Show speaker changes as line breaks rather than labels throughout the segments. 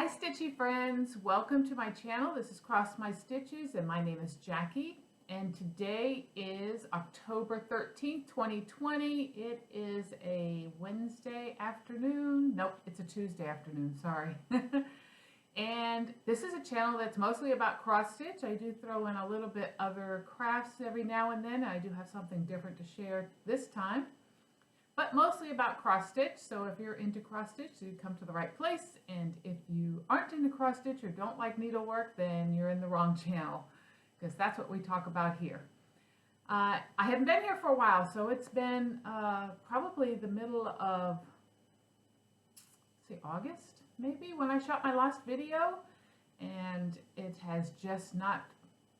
Hi Stitchy friends, welcome to my channel. This is Cross My Stitches and my name is Jackie, and today is October 13th, 2020. It is a Wednesday afternoon. Nope, it's a Tuesday afternoon, sorry. And this is a channel that's mostly about cross stitch. I do throw in a little bit other crafts every now and then. I do have something different to share this time, but mostly about cross stitch. So if you're into cross stitch, you come to the right place. And if you aren't into cross stitch or don't like needlework, then you're in the wrong channel, because that's what we talk about here. I haven't been here for a while, so it's been probably the middle of, say, August maybe, when I shot my last video, and it has just not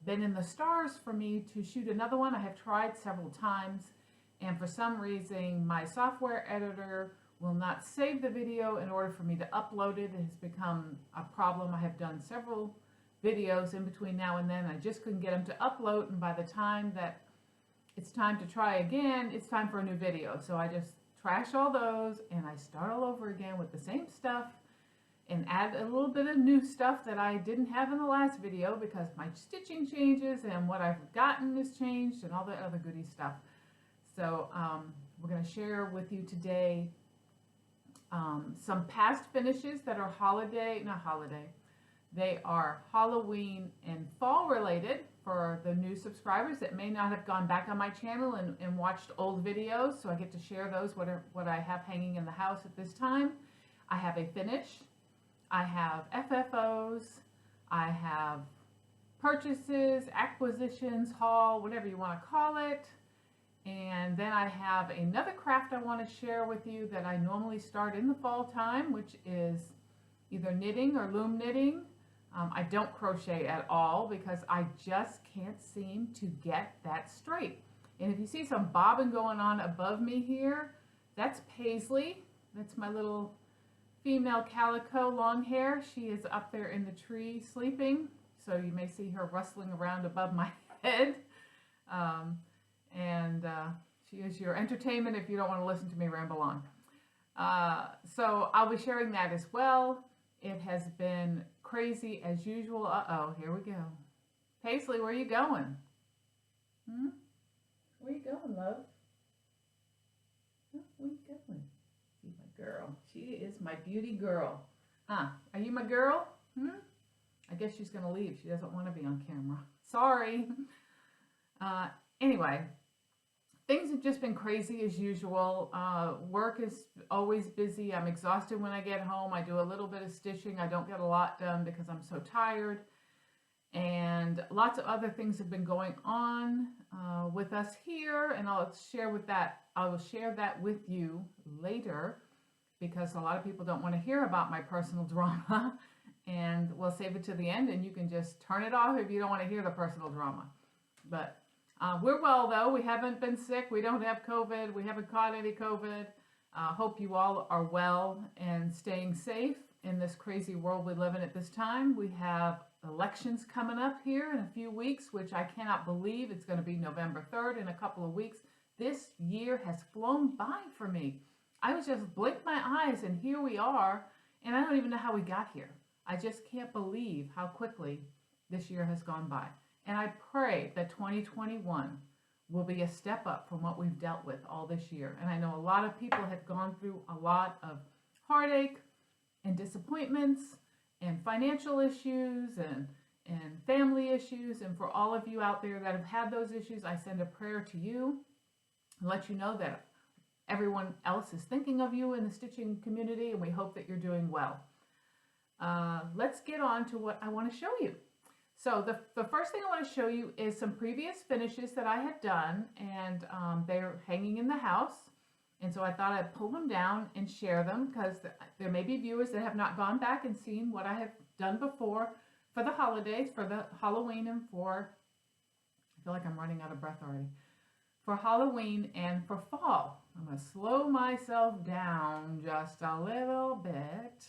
been in the stars for me to shoot another one. I have tried several times, and for some reason my software editor will not save the video in order for me to upload it. It has become a problem. I have done several videos in between now and then. I just couldn't get them to upload, and by the time that it's time to try again, it's time for a new video. So I just trash all those and I start all over again with the same stuff and add a little bit of new stuff that I didn't have in the last video, because my stitching changes and what I've gotten is changed and all the other goody stuff. So we're going to share with you today some past finishes that are they are Halloween and fall related for the new subscribers that may not have gone back on my channel and watched old videos. So I get to share those, what I have hanging in the house at this time. I have a finish, I have FFOs, I have purchases, acquisitions, haul, whatever you want to call it. And then I have another craft I want to share with you that I normally start in the fall time, which is either knitting or loom knitting. I don't crochet at all because I just can't seem to get that straight. And if you see some bobbing going on above me here, that's Paisley. That's my little female calico long hair. She is up there in the tree sleeping, so you may see her rustling around above my head. She is your entertainment if you don't want to listen to me ramble on. So I'll be sharing that as well. It has been crazy as usual. Uh-oh, here we go. Paisley, where are you going? Where you going, love? Where you going? See my girl. She is my beauty girl. Are you my girl? I guess she's going to leave. She doesn't want to be on camera. Sorry. Anyway, things have just been crazy as usual. Work is always busy. I'm exhausted when I get home. I do a little bit of stitching. I don't get a lot done because I'm so tired. And lots of other things have been going on with us here, and I will share that with you later, because a lot of people don't want to hear about my personal drama, and we'll save it to the end, and you can just turn it off if you don't want to hear the personal drama. But we're well, though. We haven't been sick. We don't have COVID. We haven't caught any COVID. Hope you all are well and staying safe in this crazy world we live in at this time. We have elections coming up here in a few weeks, which I cannot believe. It's going to be November 3rd in a couple of weeks. This year has flown by for me. I was just blinked my eyes and here we are, and I don't even know how we got here. I just can't believe how quickly this year has gone by. And I pray that 2021 will be a step up from what we've dealt with all this year. And I know a lot of people have gone through a lot of heartache and disappointments and financial issues and family issues. And for all of you out there that have had those issues, I send a prayer to you and let you know that everyone else is thinking of you in the stitching community, and we hope that you're doing well. Let's get on to what I want to show you. So the first thing I want to show you is some previous finishes that I had done, and they're hanging in the house. And so I thought I'd pull them down and share them, because there may be viewers that have not gone back and seen what I have done before for the holidays, for the Halloween, and for, I feel like I'm running out of breath already, for Halloween and for fall. I'm going to slow myself down just a little bit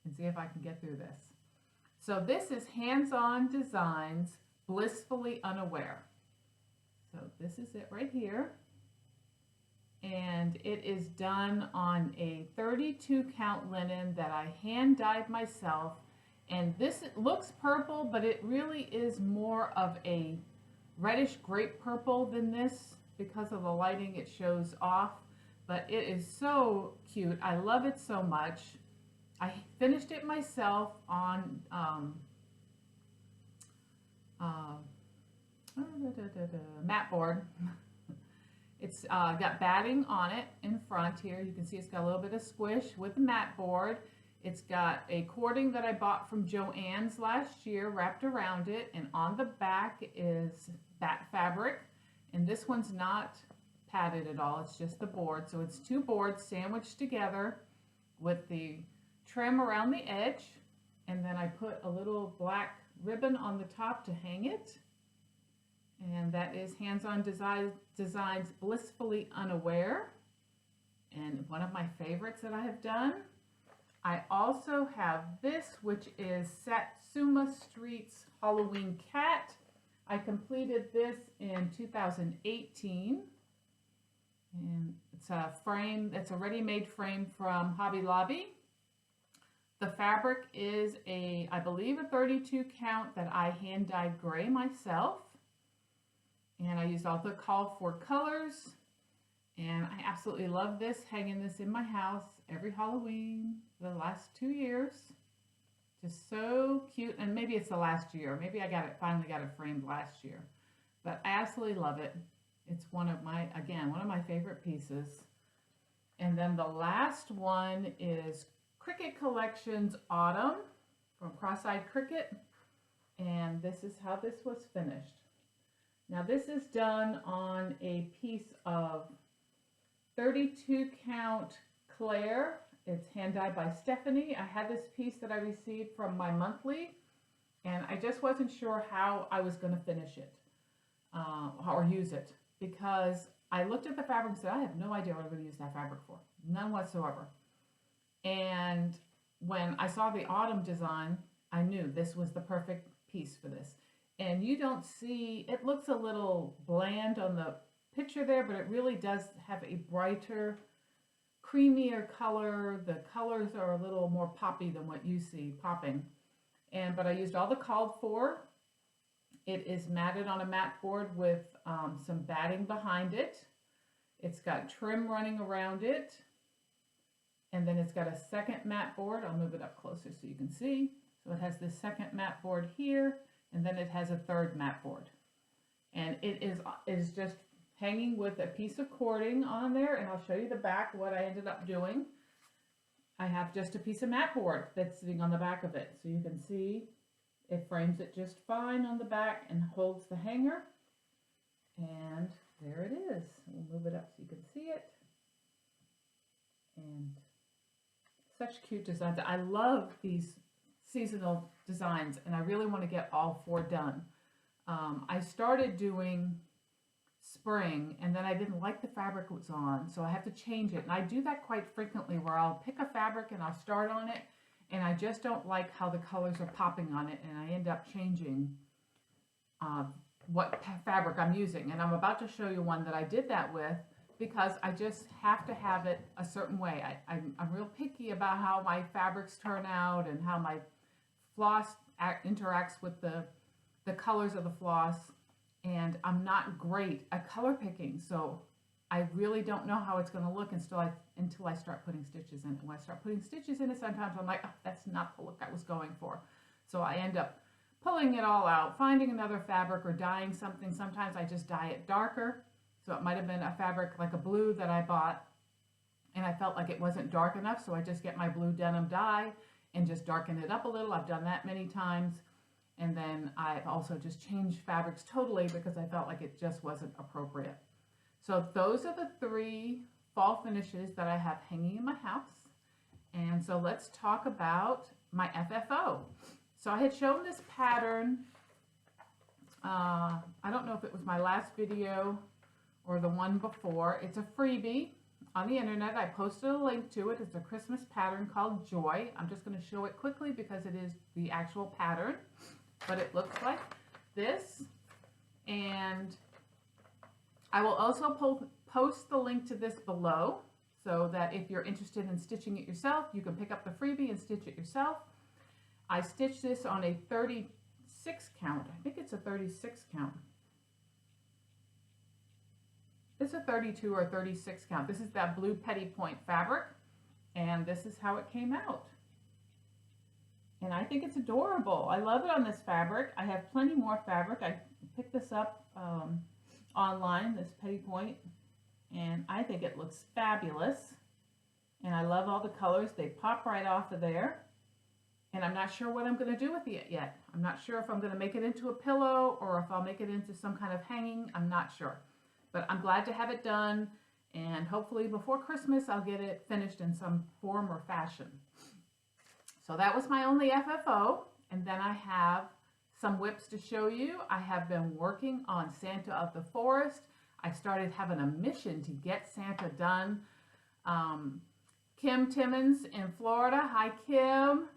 and see if I can get through this. So this is Hands-On Designs, Blissfully Unaware. So this is it right here. and it is done on a 32 count linen that I hand dyed myself. And this looks purple, but it really is more of a reddish grape purple than this. Because of the lighting, it shows off, but it is so cute. I love it so much. I finished it myself on mat board. It's got batting on it in front here. You can see it's got a little bit of squish with the mat board. It's got a cording that I bought from Joann's last year wrapped around it, and on the back is batt fabric, and this one's not padded at all, it's just the board. So it's two boards sandwiched together with the trim around the edge, and then I put a little black ribbon on the top to hang it, and that is Hands-On Designs Blissfully Unaware, and one of my favorites that I have done. I also have this, which is Satsuma Street's Halloween Cat. I completed this in 2018, and it's a frame, it's a ready-made frame from Hobby Lobby. The fabric is I believe a 32 count that I hand dyed gray myself, and I used all the called for colors, and I absolutely love this, hanging this in my house every Halloween for the last 2 years. Just so cute, and maybe it's the last year. Maybe I finally got it framed last year, but I absolutely love it. It's one of my favorite pieces. And then the last one is Cricket Collections Autumn from Cross-Eyed Cricket, and this is how this was finished. Now this is done on a piece of 32 count Claire. It's hand dyed by Stephanie. I had this piece that I received from my monthly, and I just wasn't sure how I was going to finish it or use it, because I looked at the fabric and said, I have no idea what I'm going to use that fabric for. None whatsoever. And when I saw the autumn design, I knew this was the perfect piece for this. And you don't see, it looks a little bland on the picture there, but it really does have a brighter, creamier color. The colors are a little more poppy than what you see popping. But I used all the called for. It is matted on a mat board with some batting behind it. It's got trim running around it. And then it's got a second mat board. I'll move it up closer so you can see. So it has this second mat board here, and then it has a third mat board. And it is just hanging with a piece of cording on there, and I'll show you the back, what I ended up doing. I have just a piece of mat board that's sitting on the back of it. So you can see it frames it just fine on the back and holds the hanger. And there it is. We'll move it up so you can see it. And such cute designs. I love these seasonal designs, and I really want to get all 4 done. I started doing spring, and then I didn't like the fabric it was on, so I have to change it. And I do that quite frequently, where I'll pick a fabric and I'll start on it, and I just don't like how the colors are popping on it, and I end up changing what fabric I'm using. And I'm about to show you one that I did that with, because I just have to have it a certain way. I'm real picky about how my fabrics turn out and how my floss interacts with the colors of the floss, and I'm not great at color picking, so I really don't know how it's going to look until I start putting stitches in it. When I start putting stitches in it, sometimes I'm like, oh, that's not the look I was going for. So I end up pulling it all out, finding another fabric, or dyeing something. Sometimes I just dye it darker. So it might have been a fabric like a blue that I bought, and I felt like it wasn't dark enough, so I just get my blue denim dye and just darken it up a little. I've done that many times. And then I've also just changed fabrics totally because I felt like it just wasn't appropriate. So those are the 3 fall finishes that I have hanging in my house. And so let's talk about my FFO. So I had shown this pattern, I don't know if it was my last video or the one before. It's a freebie on the internet. I posted a link to it. It's a Christmas pattern called Joy. I'm just going to show it quickly because it is the actual pattern, but it looks like this. And I will also post the link to this below so that if you're interested in stitching it yourself, you can pick up the freebie and stitch it yourself. I stitched this on a 36 count. I think it's a 36 count. It's a 32 or 36 count. This is that blue petty point fabric, and this is how it came out. And I think it's adorable. I love it on this fabric. I have plenty more fabric. I picked this up online, this petty point, and I think it looks fabulous. And I love all the colors. They pop right off of there. And I'm not sure what I'm going to do with it yet. I'm not sure if I'm going to make it into a pillow or if I'll make it into some kind of hanging. I'm not sure. But I'm glad to have it done. And hopefully before Christmas, I'll get it finished in some form or fashion. So that was my only FFO. And then I have some whips to show you. I have been working on Santa of the Forest. I started having a mission to get Santa done. Kim Timmons in Florida. Hi, Kim.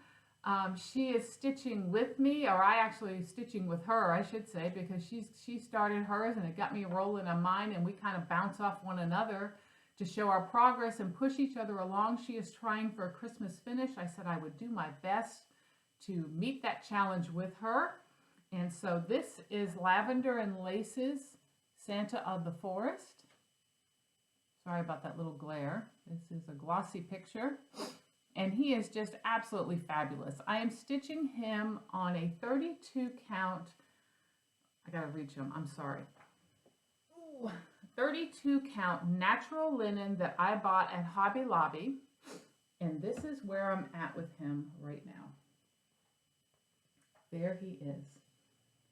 She is stitching with me, or I actually stitching with her, I should say, because she started hers and it got me rolling on mine, and we kind of bounce off one another to show our progress and push each other along. She is trying for a Christmas finish. I said I would do my best to meet that challenge with her. And so this is Lavender and Lace's Santa of the Forest. Sorry about that little glare. This is a glossy picture. And he is just absolutely fabulous. I am stitching him on a 32 count. I gotta reach him, I'm sorry. Ooh, 32 count natural linen that I bought at Hobby Lobby. And this is where I'm at with him right now. There he is.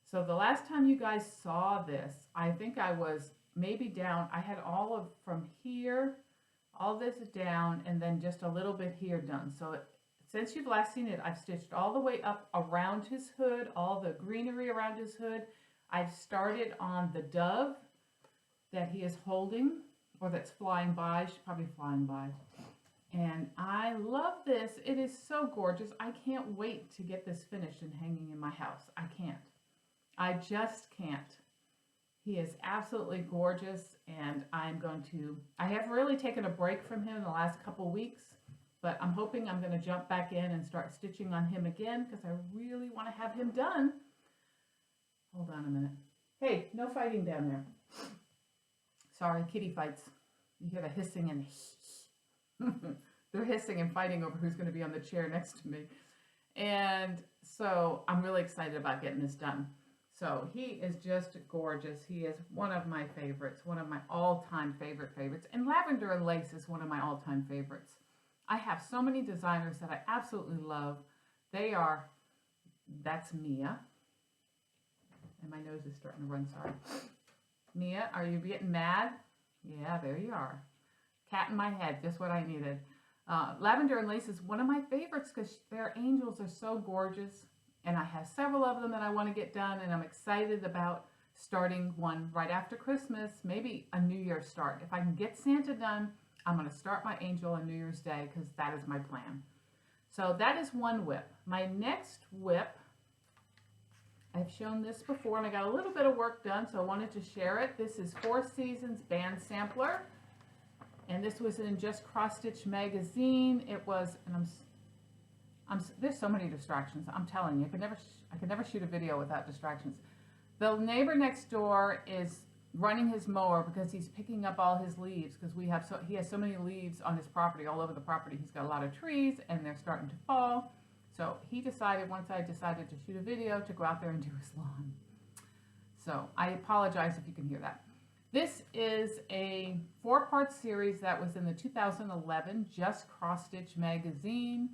So the last time you guys saw this, I think I was maybe down. I had all of from here, all this down, and then just a little bit here done. So since you've last seen it, I've stitched all the way up around his hood, all the greenery around his hood. I've started on the dove that he is holding, or that's flying by. She's probably flying by. And I love this. It is so gorgeous. I can't wait to get this finished and hanging in my house. I can't. I just can't. He is absolutely gorgeous, and I have really taken a break from him in the last couple weeks, but I'm hoping I'm going to jump back in and start stitching on him again because I really want to have him done. Hold on a minute. Hey, no fighting down there. Sorry, kitty fights. You hear the hissing and they're hissing and fighting over who's going to be on the chair next to me. And so I'm really excited about getting this done. So he is just gorgeous. He is one of my favorites, one of my all-time favorites. And Lavender and Lace is one of my all-time favorites. I have so many designers that I absolutely love. That's Mia. And my nose is starting to run, sorry. Mia, are you getting mad? Yeah, there you are. Cat in my head, just what I needed. Lavender and Lace is one of my favorites because their angels are so gorgeous. And I have several of them that I want to get done, and I'm excited about starting one right after Christmas, maybe a New Year's start. If I can get Santa done, I'm going to start my angel on New Year's Day because that is my plan. So that is one whip. My next whip, I've shown this before, and I got a little bit of work done, so I wanted to share it. This is Four Seasons Band Sampler, and this was in Just Cross Stitch magazine. It was, and there's so many distractions. I'm telling you, I could never shoot a video without distractions. The neighbor next door is running his mower because he's picking up all his leaves because he has so many leaves on his property, all over the property. He's got a lot of trees and they're starting to fall. So he decided, once I decided to shoot a video, to go out there and do his lawn. So I apologize if you can hear that. This is a 4-part series that was in the 2011 Just Cross Stitch magazine.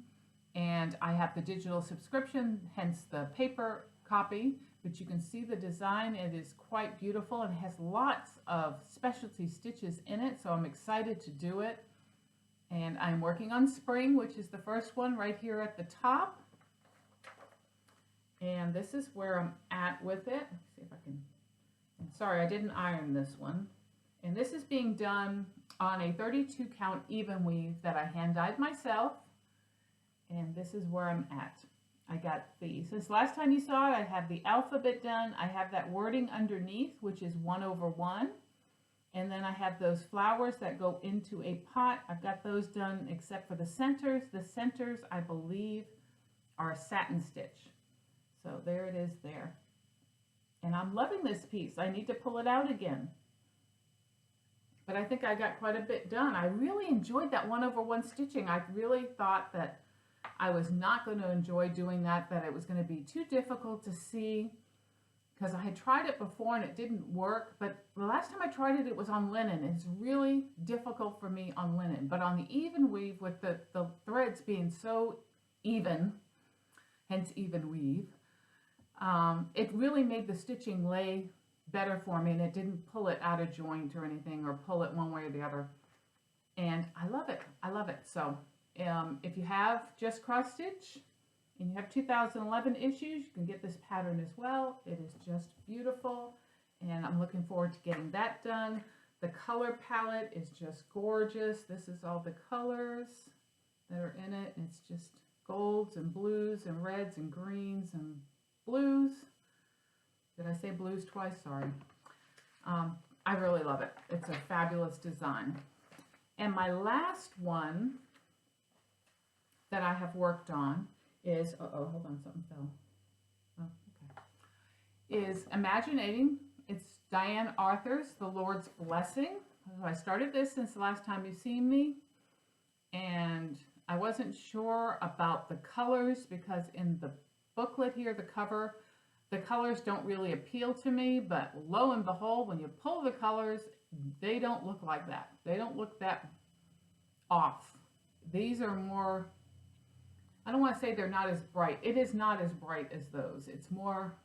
And I have the digital subscription, hence the paper copy, but you can see the design. It is quite beautiful and has lots of specialty stitches in it, so I'm excited to do it. And I'm working on Spring, which is the first one right here at the top. And this is where I'm at with it. Let's see if I can, sorry, I didn't iron this one. And this is being done on a 32 count even weave that I hand dyed myself. And this is where I'm at. I got since last time you saw it, I have the alphabet done. I have that wording underneath, which is 1/1. And then I have those flowers that go into a pot. I've got those done except for the centers. The centers, I believe, are a satin stitch. So there it is there. And I'm loving this piece. I need to pull it out again. But I think I got quite a bit done. I really enjoyed that 1/1 stitching. I really thought that I was not going to enjoy doing that it was going to be too difficult to see, because I had tried it before and it didn't work. But the last time I tried it, it was on linen. It's really difficult for me on linen. But on the even weave, with the threads being so even, hence even weave, it really made the stitching lay better for me, and it didn't pull it out of joint or anything, or pull it one way or the other. And I love it. I love it. So if you have just cross stitch and you have 2011 issues, you can get this pattern as well. It is just beautiful, and I'm looking forward to getting that done. The color palette is just gorgeous. This is all the colors that are in it. It's just golds and blues and reds and greens and blues. Did I say blues twice? Sorry. I really love it. It's a fabulous design. And my last one that I have worked on is, hold on, something fell. Oh, okay. Is Imaginating. It's Diane Arthur's The Lord's Blessing. I started this since the last time you've seen me, and I wasn't sure about the colors, because in the booklet here, the cover, the colors don't really appeal to me, but lo and behold, when you pull the colors, they don't look like that. They don't look that off. These are more, I don't want to say they're not as bright. It is not as bright as those. It's more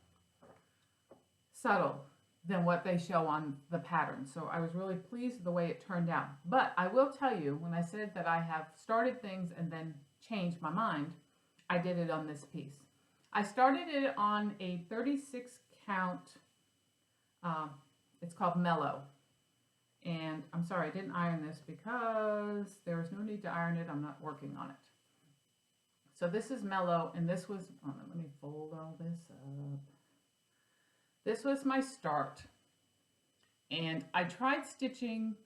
subtle than what they show on the pattern. So I was really pleased with the way it turned out. But I will tell you, when I said that I have started things and then changed my mind, I did it on this piece. I started it on a 36 count, it's called Mellow. And I'm sorry, I didn't iron this because there was no need to iron it. I'm not working on it. So this is Mellow, and this was, let me fold all this up. This was my start. And I tried stitching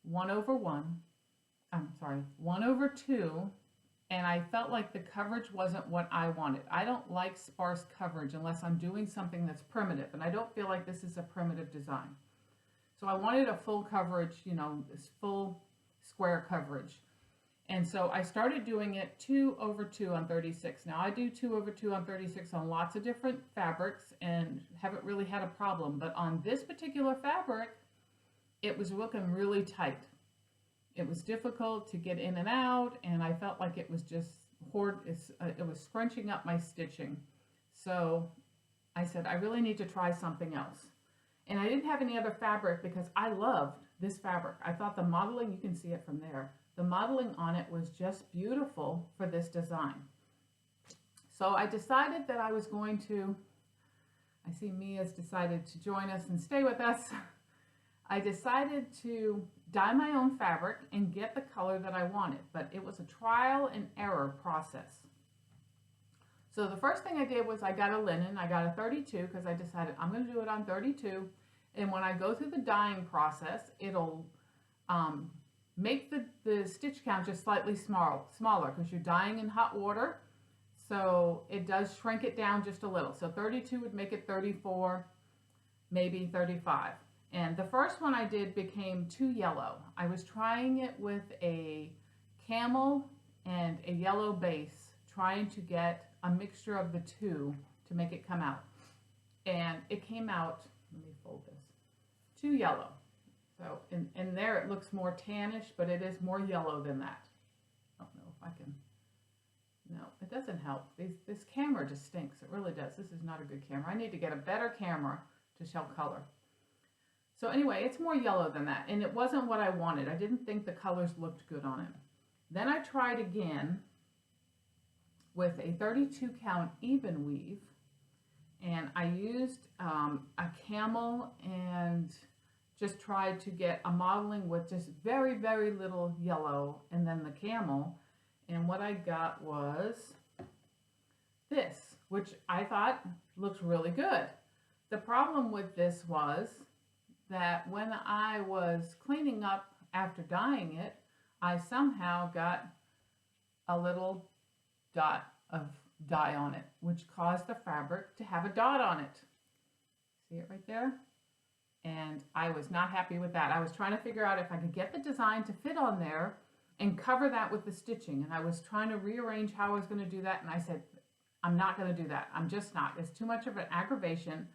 1/1. I'm sorry, 1/2. And I felt like the coverage wasn't what I wanted. I don't like sparse coverage unless I'm doing something that's primitive. And I don't feel like this is a primitive design. So I wanted a full coverage, you know, this full square coverage. And so I started doing it 2/2 on 36. Now I do 2/2 on 36 on lots of different fabrics and haven't really had a problem. But on this particular fabric, it was looking really tight. It was difficult to get in and out, and I felt like it was just it was scrunching up my stitching. So I said, I really need to try something else. And I didn't have any other fabric because I loved this fabric. I thought the modeling, you can see it from there, the modeling on it was just beautiful for this design. So I decided that I was going to, I see Mia's decided to join us and stay with us. I decided to dye my own fabric and get the color that I wanted, but it was a trial and error process. So the first thing I did was I got a linen. I got a 32 because I decided I'm going to do it on 32, and when I go through the dyeing process, it'll make the stitch count just slightly smaller because you're dyeing in hot water, so it does shrink it down just a little. So 32 would make it 34, maybe 35. And the first one I did became too yellow. I was trying it with a camel and a yellow base, trying to get a mixture of the two to make it come out. And it came out, let me fold this, too yellow. So in there it looks more tannish, but it is more yellow than that. I don't know if I can, no, it doesn't help. This camera just stinks, it really does. This is not a good camera. I need to get a better camera to show color. So anyway, it's more yellow than that, and it wasn't what I wanted. I didn't think the colors looked good on it. Then I tried again with a 32 count even weave, and I used a camel and just tried to get a modeling with just very, very little yellow, and then the camel, and what I got was this, which I thought looked really good. The problem with this was that when I was cleaning up after dyeing it, I somehow got a little dot of dye on it, which caused the fabric to have a dot on it. See it right there? And I was not happy with that. I was trying to figure out if I could get the design to fit on there and cover that with the stitching. And I was trying to rearrange how I was going to do that. And I said, I'm not going to do that. I'm just not. It's too much of an aggravation.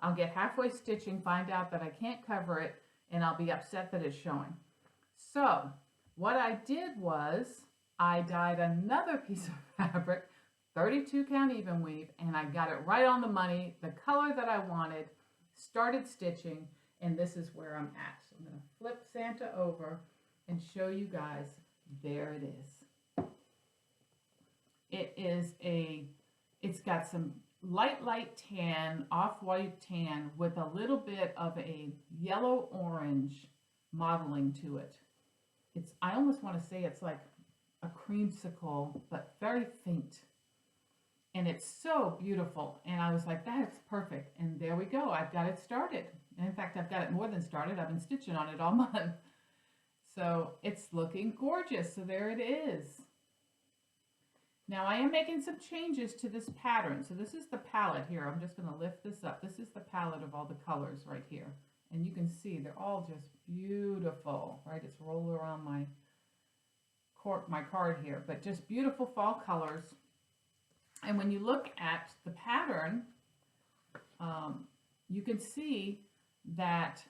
I'll get halfway stitching, find out that I can't cover it, and I'll be upset that it's showing. So what I did was I dyed another piece of fabric, 32 count even weave, and I got it right on the money, the color that I wanted, started stitching, and this is where I'm at. So I'm going to flip Santa over and show you guys. There it is. It's got some light tan, off-white tan with a little bit of a yellow-orange modeling to it. I almost want to say it's like a creamsicle, but very faint. And it's so beautiful. And I was like, that's perfect. And there we go. I've got it started. And in fact, I've got it more than started. I've been stitching on it all month. So it's looking gorgeous. So there it is. Now I am making some changes to this pattern. So this is the palette here. I'm just going to lift this up. This is the palette of all the colors right here. And you can see they're all just beautiful, right? It's rolled around my card here, but just beautiful fall colors. And when you look at the pattern, you can see that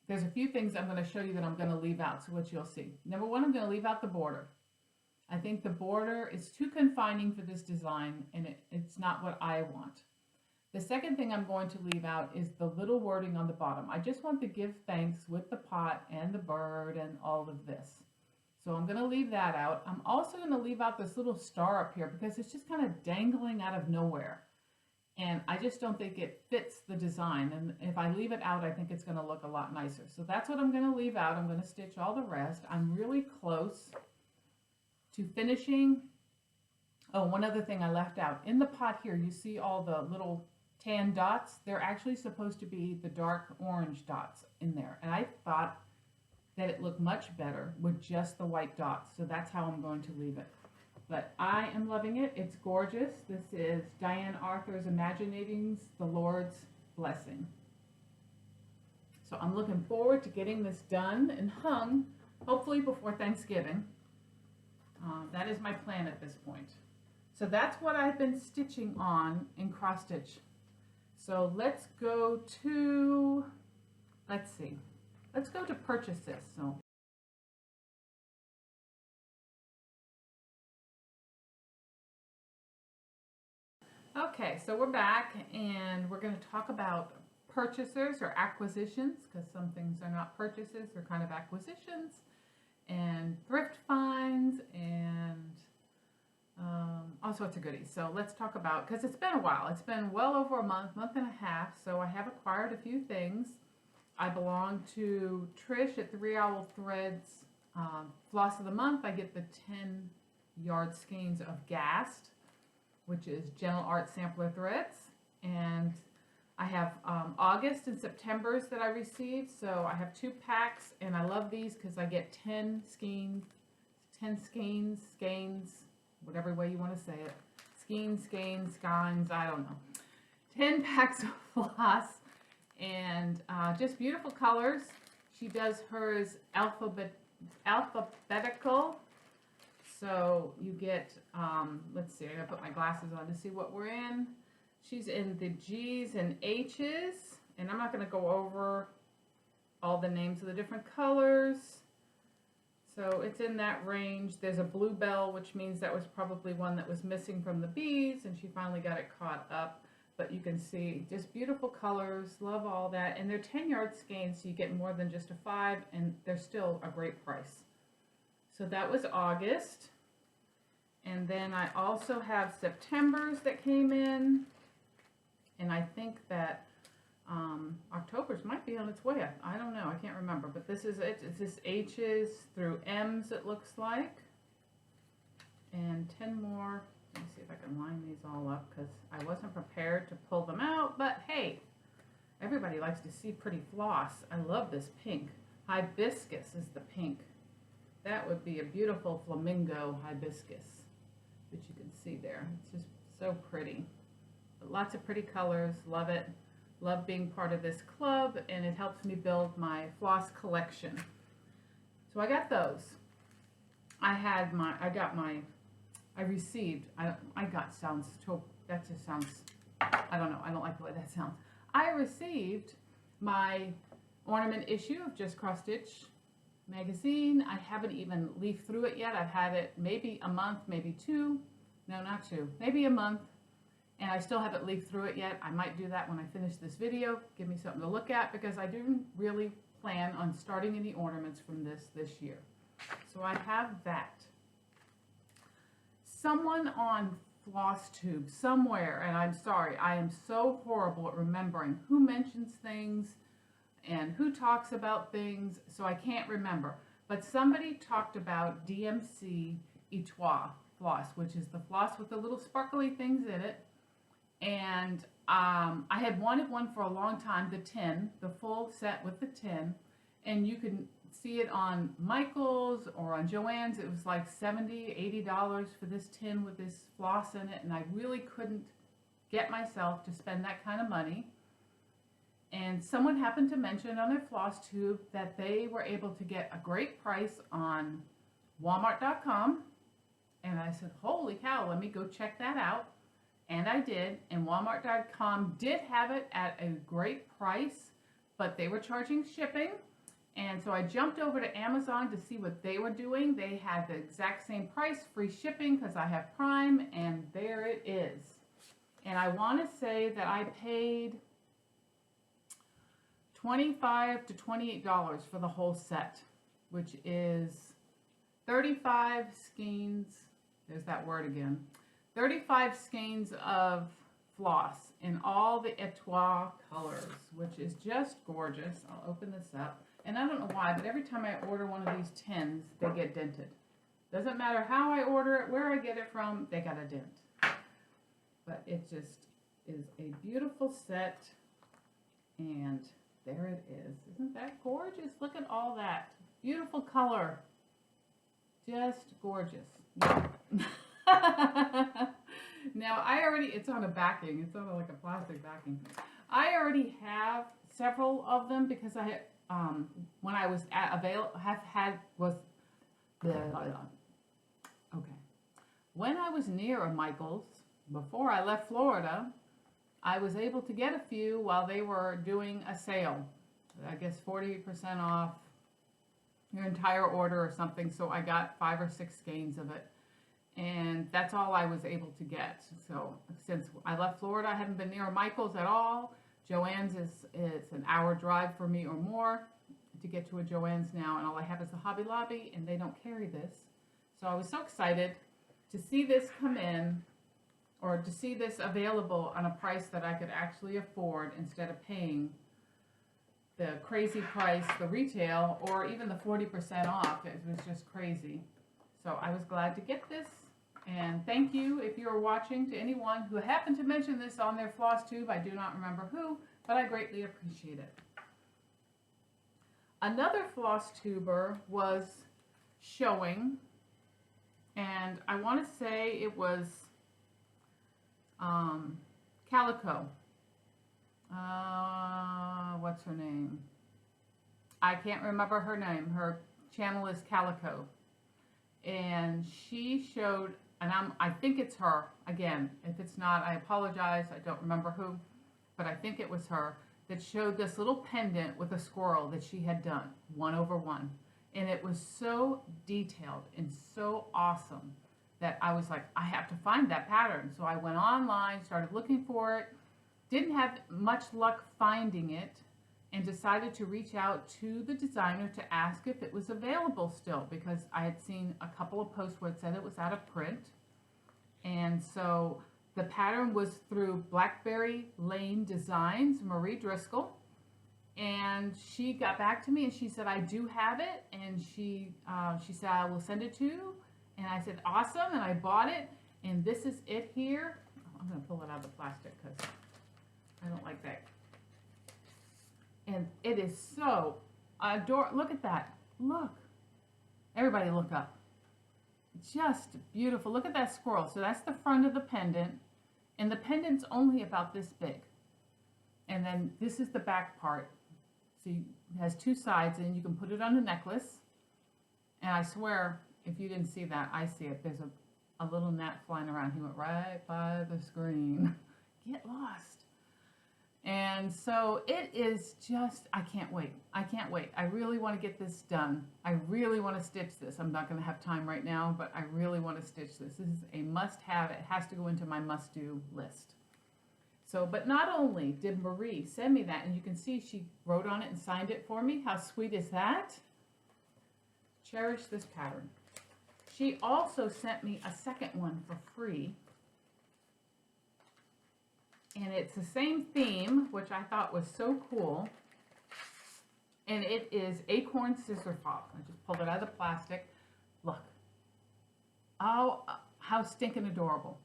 there's a few things I'm going to show you that I'm going to leave out. So what you'll see. Number one, I'm going to leave out the border. I think the border is too confining for this design, and it's not what I want. The second thing I'm going to leave out is the little wording on the bottom. I just want to give thanks with the pot and the bird and all of this. So I'm going to leave that out. I'm also going to leave out this little star up here because it's just kind of dangling out of nowhere. And I just don't think it fits the design. And if I leave it out, I think it's going to look a lot nicer. So that's what I'm going to leave out. I'm going to stitch all the rest. I'm really close to finishing. Oh, one other thing I left out. In the pot here, you see all the little tan dots. They're actually supposed to be the dark orange dots in there. And I thought that it looked much better with just the white dots. So that's how I'm going to leave it. But I am loving it. It's gorgeous. This is Diane Arthur's Imaginating's The Lord's Blessing. So I'm looking forward to getting this done and hung, hopefully before Thanksgiving. That is my plan at this point. So that's what I've been stitching on in cross stitch. So let's go to, let's see. Let's go to purchases. So okay, so we're back and we're going to talk about purchasers or acquisitions, because some things are not purchases, they're kind of acquisitions, and thrift finds, and all sorts of goodies. So let's talk about, because it's been a while. It's been well over a month and a half, so I have acquired a few things. I belong to Trish at 3 Owl Threads Floss of the Month. I get the 10-yard skeins of Gast, which is Gentle Art Sampler Threads. And I have August and September's that I received. So I have 2 packs, and I love these because I get 10 skeins, whatever way you want to say it. Skeins, I don't know. 10 packs of floss. And just beautiful colors. She does hers alphabetical. So you get, let's see, I gotta put my glasses on to see what we're in. She's in the G's and H's. And I'm not going to go over all the names of the different colors. So it's in that range. There's a bluebell, which means that was probably one that was missing from the bees, and she finally got it caught up. But you can see just beautiful colors, love all that. And they're 10-yard skeins, so you get more than just a 5, and they're still a great price. So that was August. And then I also have September's that came in. And I think that October's might be on its way. I don't know, I can't remember. But this is it. It's just H's through M's, it looks like. And 10 more. Let me see if I can line these all up because I wasn't prepared to pull them out, but hey, Everybody likes to see pretty floss. I love this pink. Hibiscus is the pink. That would be a beautiful flamingo hibiscus, which you can see there. It's just so pretty. But lots of pretty colors. Love it. Love being part of this club, and it helps me build my floss collection. So I got those. I don't know. I don't like the way that sounds. I received my ornament issue of Just Cross Stitch magazine. I haven't even leafed through it yet. I've had it maybe a month, maybe two. No, not two. Maybe a month. And I still haven't leafed through it yet. I might do that when I finish this video. Give me something to look at, because I do really plan on starting any ornaments from this year. So I have that. Someone on Flosstube somewhere, and I'm sorry, I am so horrible at remembering who mentions things and who talks about things, so I can't remember. But somebody talked about DMC Gold floss, which is the floss with the little sparkly things in it. And I had wanted one for a long time, the tin, the full set with the tin. And you can see it on Michael's or on Joann's. It was like $70, $80 for this tin with this floss in it. And I really couldn't get myself to spend that kind of money. And someone happened to mention on their Flosstube that they were able to get a great price on Walmart.com. And I said, holy cow, let me go check that out. And I did, and Walmart.com did have it at a great price, but they were charging shipping. And so I jumped over to Amazon to see what they were doing. They had the exact same price, free shipping, because I have Prime, and there it is. And I want to say that I paid $25 to $28 for the whole set, which is 35 skeins, there's that word again, 35 skeins of floss in all the Etoile colors, which is just gorgeous. I'll open this up. And I don't know why, but every time I order one of these tins, they get dented. Doesn't matter how I order it, where I get it from, they got a dent. But it just is a beautiful set, and there it is. Isn't that gorgeous? Look at all that. Beautiful color. Just gorgeous. Yeah. Now it's on a backing. It's on like a plastic backing. I already have several of them because I had, when I was when I was near a Michael's before I left Florida, I was able to get a few while they were doing a sale. I guess 40% off your entire order or something. So I got 5 or 6 skeins of it. And that's all I was able to get. So since I left Florida, I haven't been near a Michael's at all. Joann's is an hour drive for me or more to get to a Joann's now. And all I have is the Hobby Lobby, and they don't carry this. So I was so excited to see this come in, or to see this available on a price that I could actually afford instead of paying the crazy price, the retail, or even the 40% off. It was just crazy. So I was glad to get this. And thank you, if you're watching, to anyone who happened to mention this on their Flosstube. I do not remember who, but I greatly appreciate it. Another Flosstuber was showing, and I want to say it was Calico. What's her name? I can't remember her name. Her channel is Calico. And she showed, and I think it's her, again, if it's not, I apologize, I don't remember who, but I think it was her, that showed this little pendant with a squirrel that she had done, 1/1. And it was so detailed and so awesome that I was like, I have to find that pattern. So I went online, started looking for it, didn't have much luck finding it, and decided to reach out to the designer to ask if it was available still, because I had seen a couple of posts where it said it was out of print. And so the pattern was through Blackberry Lane Designs, Marie Driscoll, and she got back to me and she said, I do have it, and she said, I will send it to you. And I said, awesome, and I bought it, and this is it here. I'm going to pull it out of the plastic because I don't like that And it is so adorable. Look at that. Look. Everybody look up. Just beautiful. Look at that squirrel. So that's the front of the pendant. And the pendant's only about this big. And then this is the back part. So it has two sides, and you can put it on a necklace. And I swear, if you didn't see that, I see it. There's a little gnat flying around. He went right by the screen. Get lost. And so it is just, I can't wait. I can't wait. I really want to get this done. I really want to stitch this. I'm not going to have time right now, but I really want to stitch this. This is a must-have. It has to go into my must-do list. So, but not only did Marie send me that, and you can see she wrote on it and signed it for me. How sweet is that? Cherish this pattern. She also sent me a second one for free. And it's the same theme, which I thought was so cool. And it is Acorn Scissor Fob. I just pulled it out of the plastic. Look. Oh, how stinking adorable.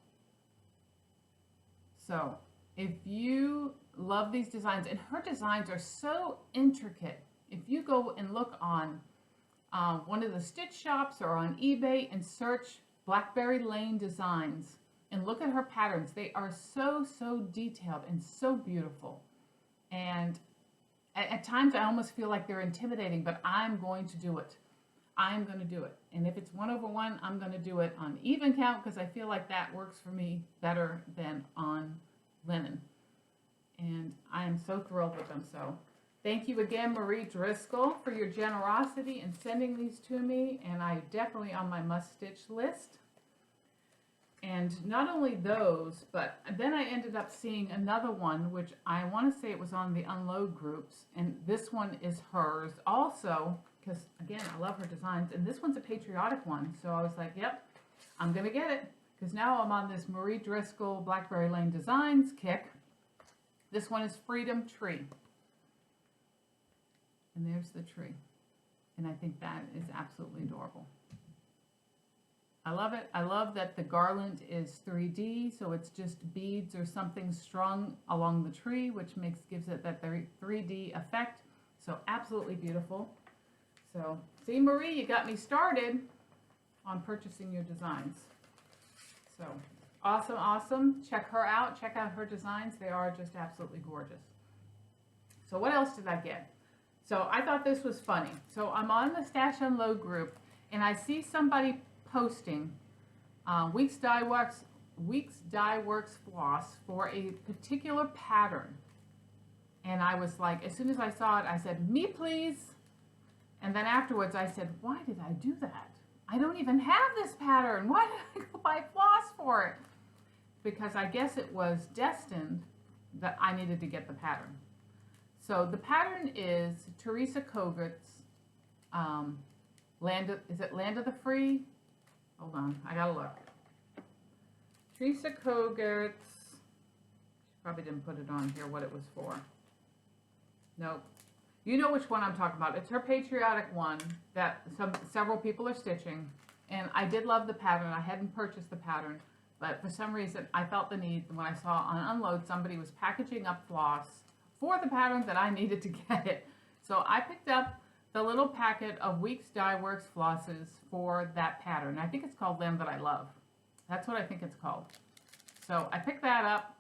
So, if you love these designs, and her designs are so intricate. If you go and look on one of the stitch shops or on eBay and search Blackberry Lane Designs, and look at her patterns. They are so, so detailed and so beautiful. And at times I almost feel like they're intimidating, but I'm going to do it. I'm going to do it. And if it's 1/1, I'm going to do it on even count because I feel like that works for me better than on linen. And I am so thrilled with them. So thank you again, Marie Driscoll, for your generosity in sending these to me. And I definitely on my must-stitch list. And not only those, but then I ended up seeing another one, which I want to say it was on the Unload groups. And this one is hers also, because again, I love her designs. And this one's a patriotic one. So I was like, yep, I'm going to get it. Because now I'm on this Marie Driscoll Blackberry Lane Designs kick. This one is Freedom Tree. And there's the tree. And I think that is absolutely adorable. I love it. I love that the garland is 3D, so it's just beads or something strung along the tree, which gives it that 3D effect. So absolutely beautiful. So see, Marie, you got me started on purchasing your designs. So awesome, awesome. Check her out. Check out her designs. They are just absolutely gorgeous. So what else did I get? So I thought this was funny. So I'm on the Stash Unload group, and I see somebody posting Weeks Dye Works Floss for a particular pattern. And I was like, as soon as I saw it, I said, me please. And then afterwards I said, why did I do that? I don't even have this pattern. Why did I go buy floss for it? Because I guess it was destined that I needed to get the pattern. So the pattern is Teresa Koget's Land of the Free? Hold on, I gotta look. Teresa Koget's, she probably didn't put it on here what it was for. Nope. You know which one I'm talking about. It's her patriotic one that several people are stitching. And I did love the pattern. I hadn't purchased the pattern, but for some reason I felt the need when I saw on Unload somebody was packaging up floss for the pattern that I needed to get it. So I picked up the little packet of Weeks Dye Works flosses for that pattern. I think it's called Lamb That I Love. That's what I think it's called. So I picked that up,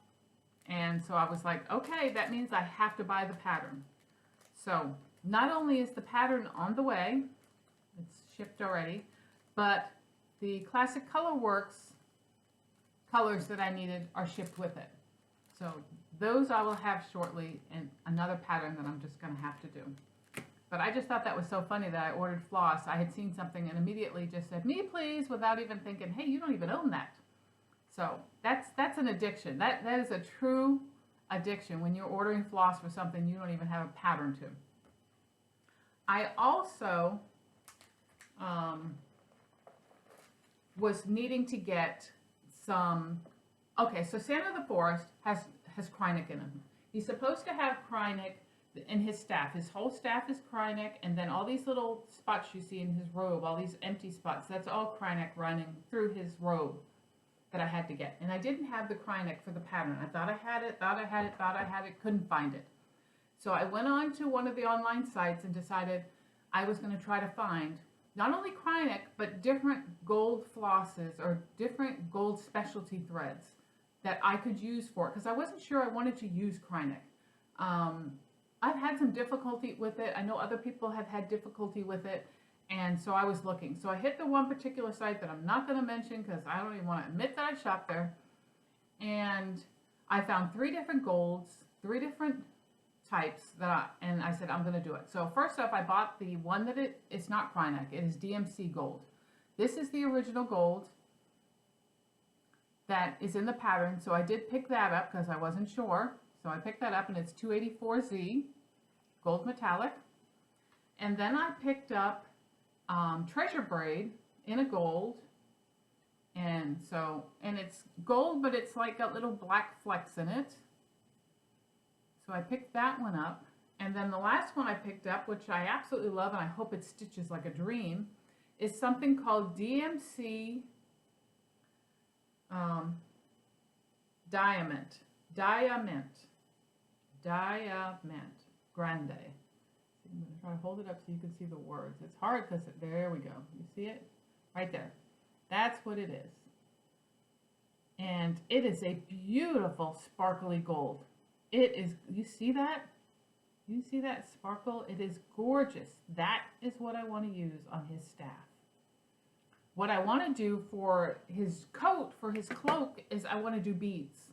and so I was like, okay, that means I have to buy the pattern. So not only is the pattern on the way, it's shipped already, but the Classic Colorworks colors that I needed are shipped with it. So those I will have shortly, and another pattern that I'm just going to have to do. But I just thought that was so funny that I ordered floss. I had seen something and immediately just said, me please, without even thinking, hey, you don't even own that. So that's an addiction. That is a true addiction when you're ordering floss for something you don't even have a pattern to. I also was needing to get some, okay, so Santa of the Forest has Krynic in him. He's supposed to have Krynic in his staff. His whole staff is Krynic, and then all these little spots you see in his robe, all these empty spots, that's all Krynic running through his robe that I had to get. And I didn't have the Krynic for the pattern. I thought I had it, couldn't find it. So I went on to one of the online sites and decided I was going to try to find not only Kreinik, but different gold flosses or different gold specialty threads that I could use for it, because I wasn't sure I wanted to use Kreinik. I've had some difficulty with it. I know other people have had difficulty with it, and so I was looking. So I hit the one particular site that I'm not going to mention because I don't even want to admit that I shopped there, and I found 3 different golds, 3 different types and I said I'm going to do it. So first off, I bought the one that it's not Kreinik, it is DMC Gold. This is the original gold that is in the pattern, so I did pick that up because I wasn't sure. So I picked that up, and it's 284Z gold metallic. And then I picked up treasure braid in a gold, and it's gold, but it's like got little black flecks in it. So I picked that one up. And then the last one I picked up, which I absolutely love, and I hope it stitches like a dream, is something called DMC Diamond Grande. I'm going to try to hold it up so you can see the words. It's hard because there we go. You see it? Right there. That's what it is. And it is a beautiful sparkly gold. It is, you see that? You see that sparkle? It is gorgeous. That is what I want to use on his staff. What I want to do for his coat, for his cloak, is I want to do beads.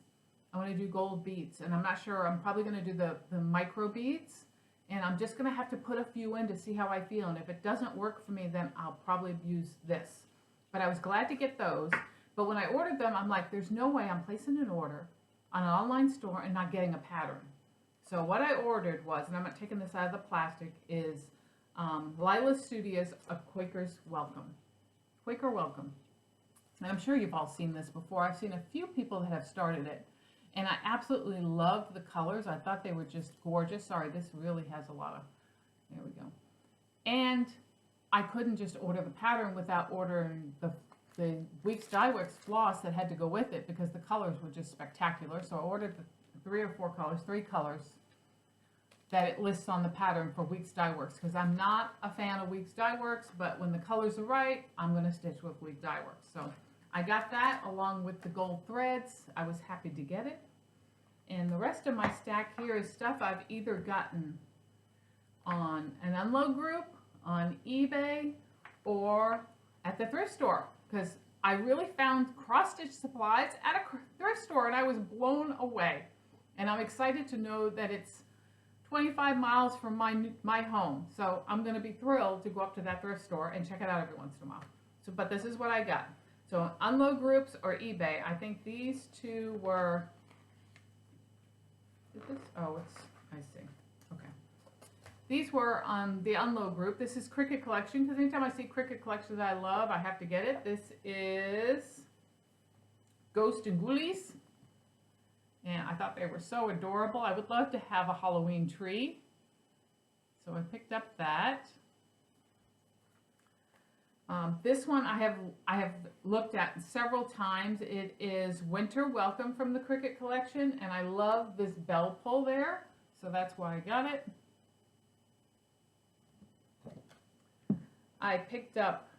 I want to do gold beads, and I'm not sure. I'm probably going to do the micro beads, and I'm just going to have to put a few in to see how I feel, and if it doesn't work for me, then I'll probably use this. But I was glad to get those. But when I ordered them, I'm like, there's no way I'm placing an order on an online store and not getting a pattern. So what I ordered was, and I'm not taking this out of the plastic, is Lila Studios, A Quaker's Welcome. Quaker Welcome. And I'm sure you've all seen this before. I've seen a few people that have started it, and I absolutely loved the colors. I thought they were just gorgeous. Sorry, this really has a lot of, there we go. And I couldn't just order the pattern without ordering the Weeks Dye Works floss that had to go with it, because the colors were just spectacular. So I ordered the 3 colors that it lists on the pattern for Weeks Dye Works, because I'm not a fan of Weeks Dye Works, but when the colors are right, I'm going to stitch with Weeks Dye Works. So I got that along with the gold threads. I was happy to get it. And the rest of my stack here is stuff I've either gotten on an unload group, on eBay, or at the thrift store, because I really found cross-stitch supplies at a thrift store, and I was blown away. And I'm excited to know that it's 25 miles from my home. So I'm going to be thrilled to go up to that thrift store and check it out every once in a while. So, but this is what I got. So unload groups or eBay. I think these two were, oh, I see. Okay. These were on the unload group. This is Cricket Collection, because anytime I see Cricket Collection that I love, I have to get it. This is Ghost and Ghoulies. And I thought they were so adorable. I would love to have a Halloween tree. So I picked up that. This one I have looked at several times. It is Winter Welcome from the Cricket Collection, and I love this bell pull there, so that's why I got it. I picked up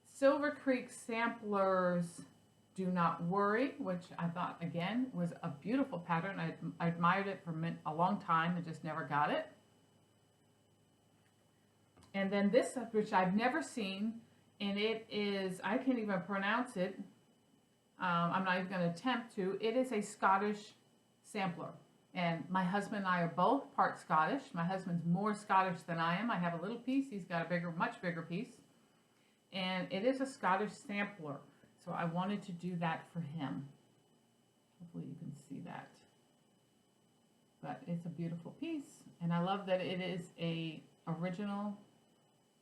Silver Creek Samplers Do Not Worry, which I thought again was a beautiful pattern. I admired it for a long time and just never got it. And then this, which I've never seen, and it is, I can't even pronounce it. I'm not even going to attempt to. It is a Scottish sampler. And my husband and I are both part Scottish. My husband's more Scottish than I am. I have a little piece. He's got a bigger, much bigger piece. And it is a Scottish sampler. So I wanted to do that for him. Hopefully you can see that. But it's a beautiful piece. And I love that it is a original.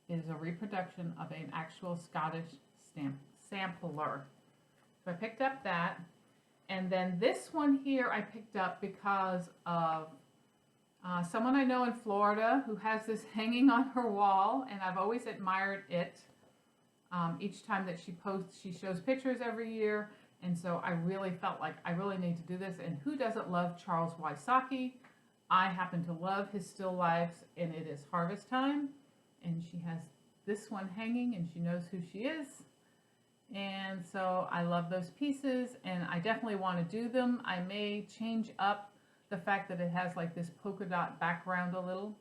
It is a reproduction of an actual Scottish sampler. So I picked up that. And then this one here I picked up because of someone I know in Florida who has this hanging on her wall, and I've always admired it. Each time that she posts, she shows pictures every year, and so I really felt like I really need to do this. And who doesn't love Charles Wysocki? I happen to love his still lifes, and it is harvest time, and she has this one hanging, and she knows who she is. And so I love those pieces, and I definitely want to do them. I may change up the fact that it has like this polka dot background a little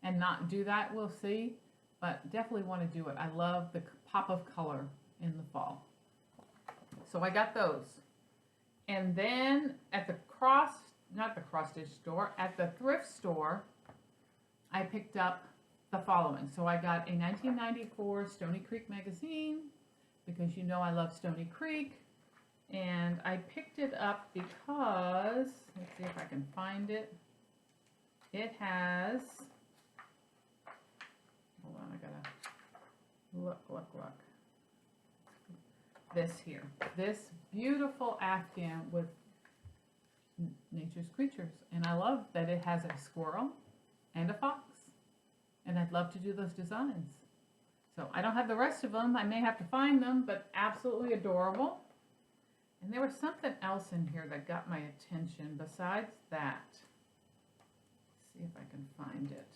and not do that, we'll see. But definitely want to do it. I love the pop of color in the fall. So I got those. And then at the not the cross stitch store, at the thrift store, I picked up the following. So I got a 1994 Stoney Creek magazine, because you know I love Stoney Creek. And I picked it up because, let's see if I can find it. It has, hold on, I gotta look. This here, this beautiful Afghan with nature's creatures. And I love that it has a squirrel and a fox. And I'd love to do those designs. So I don't have the rest of them. I may have to find them, but absolutely adorable. And there was something else in here that got my attention besides that. Let's see if I can find it.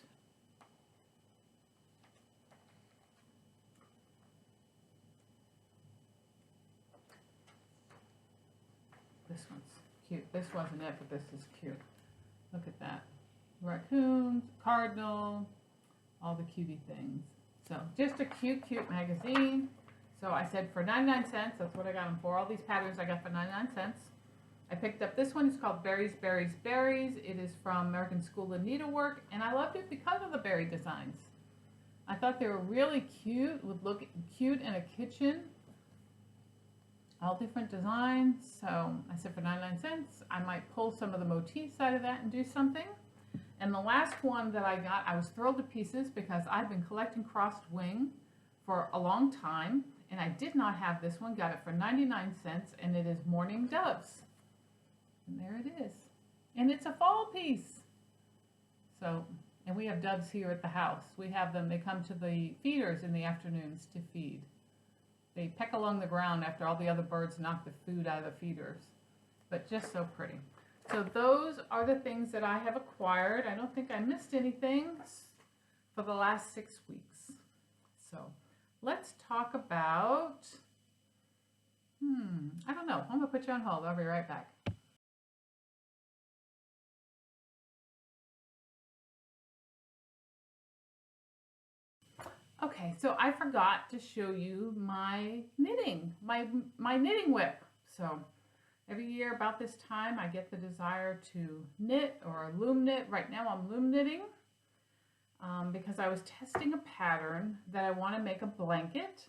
This one's cute. This wasn't it, but this is cute. Look at that. Raccoons, cardinal, all the cutie things. So just a cute magazine. So I said for 99 cents, that's what I got them for. All these patterns I got for 99 cents. I picked up this one. It's called Berries, Berries, Berries. It is from American School of Needlework, and I loved it because of the berry designs. I thought they were really cute, would look cute in a kitchen. All different designs. So I said for 99 cents, I might pull some of the motifs out of that and do something. And the last one that I got, I was thrilled to pieces because I've been collecting crossed wing for a long time, and I did not have this one. Got it for 99 cents, and it is Mourning Doves. And there it is. And it's a fall piece. So, and we have doves here at the house. We have them, they come to the feeders in the afternoons to feed. They peck along the ground after all the other birds knock the food out of the feeders. But just so pretty. So those are the things that I have acquired. I don't think I missed anything for the last 6 weeks. So let's talk about, I don't know. I'm going to put you on hold. I'll be right back. Okay, so I forgot to show you my knitting, my knitting whip. So every year about this time, I get the desire to knit or loom knit. Right now I'm loom knitting because I was testing a pattern that I want to make a blanket.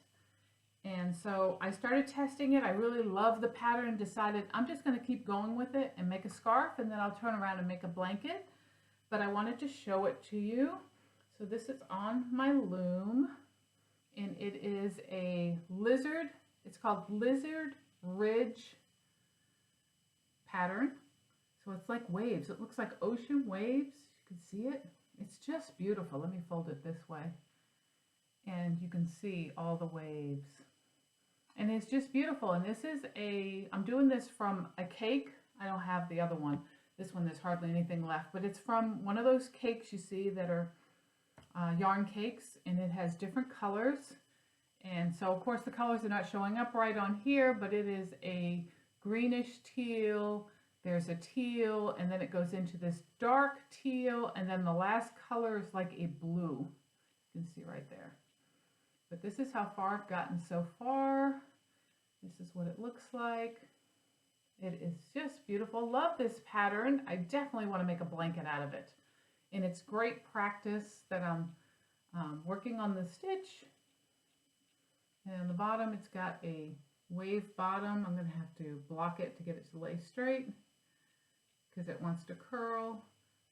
And so I started testing it. I really love the pattern and decided I'm just going to keep going with it and make a scarf, and then I'll turn around and make a blanket. But I wanted to show it to you. So this is on my loom, and it is a lizard. It's called Lizard Ridge pattern. So it's like waves. It looks like ocean waves. You can see it. It's just beautiful. Let me fold it this way. And you can see all the waves. And it's just beautiful. And this is I'm doing this from a cake. I don't have the other one. This one, there's hardly anything left. But it's from one of those cakes you see that are yarn cakes. And it has different colors. And so, of course, the colors are not showing up right on here. But it is a greenish teal, there's a teal, and then it goes into this dark teal, and then the last color is like a blue. You can see right there. But this is how far I've gotten so far. This is what it looks like. It is just beautiful. Love this pattern. I definitely want to make a blanket out of it. And it's great practice that I'm working on the stitch. And on the bottom, it's got a wave bottom. I'm going to have to block it to get it to lay straight because it wants to curl,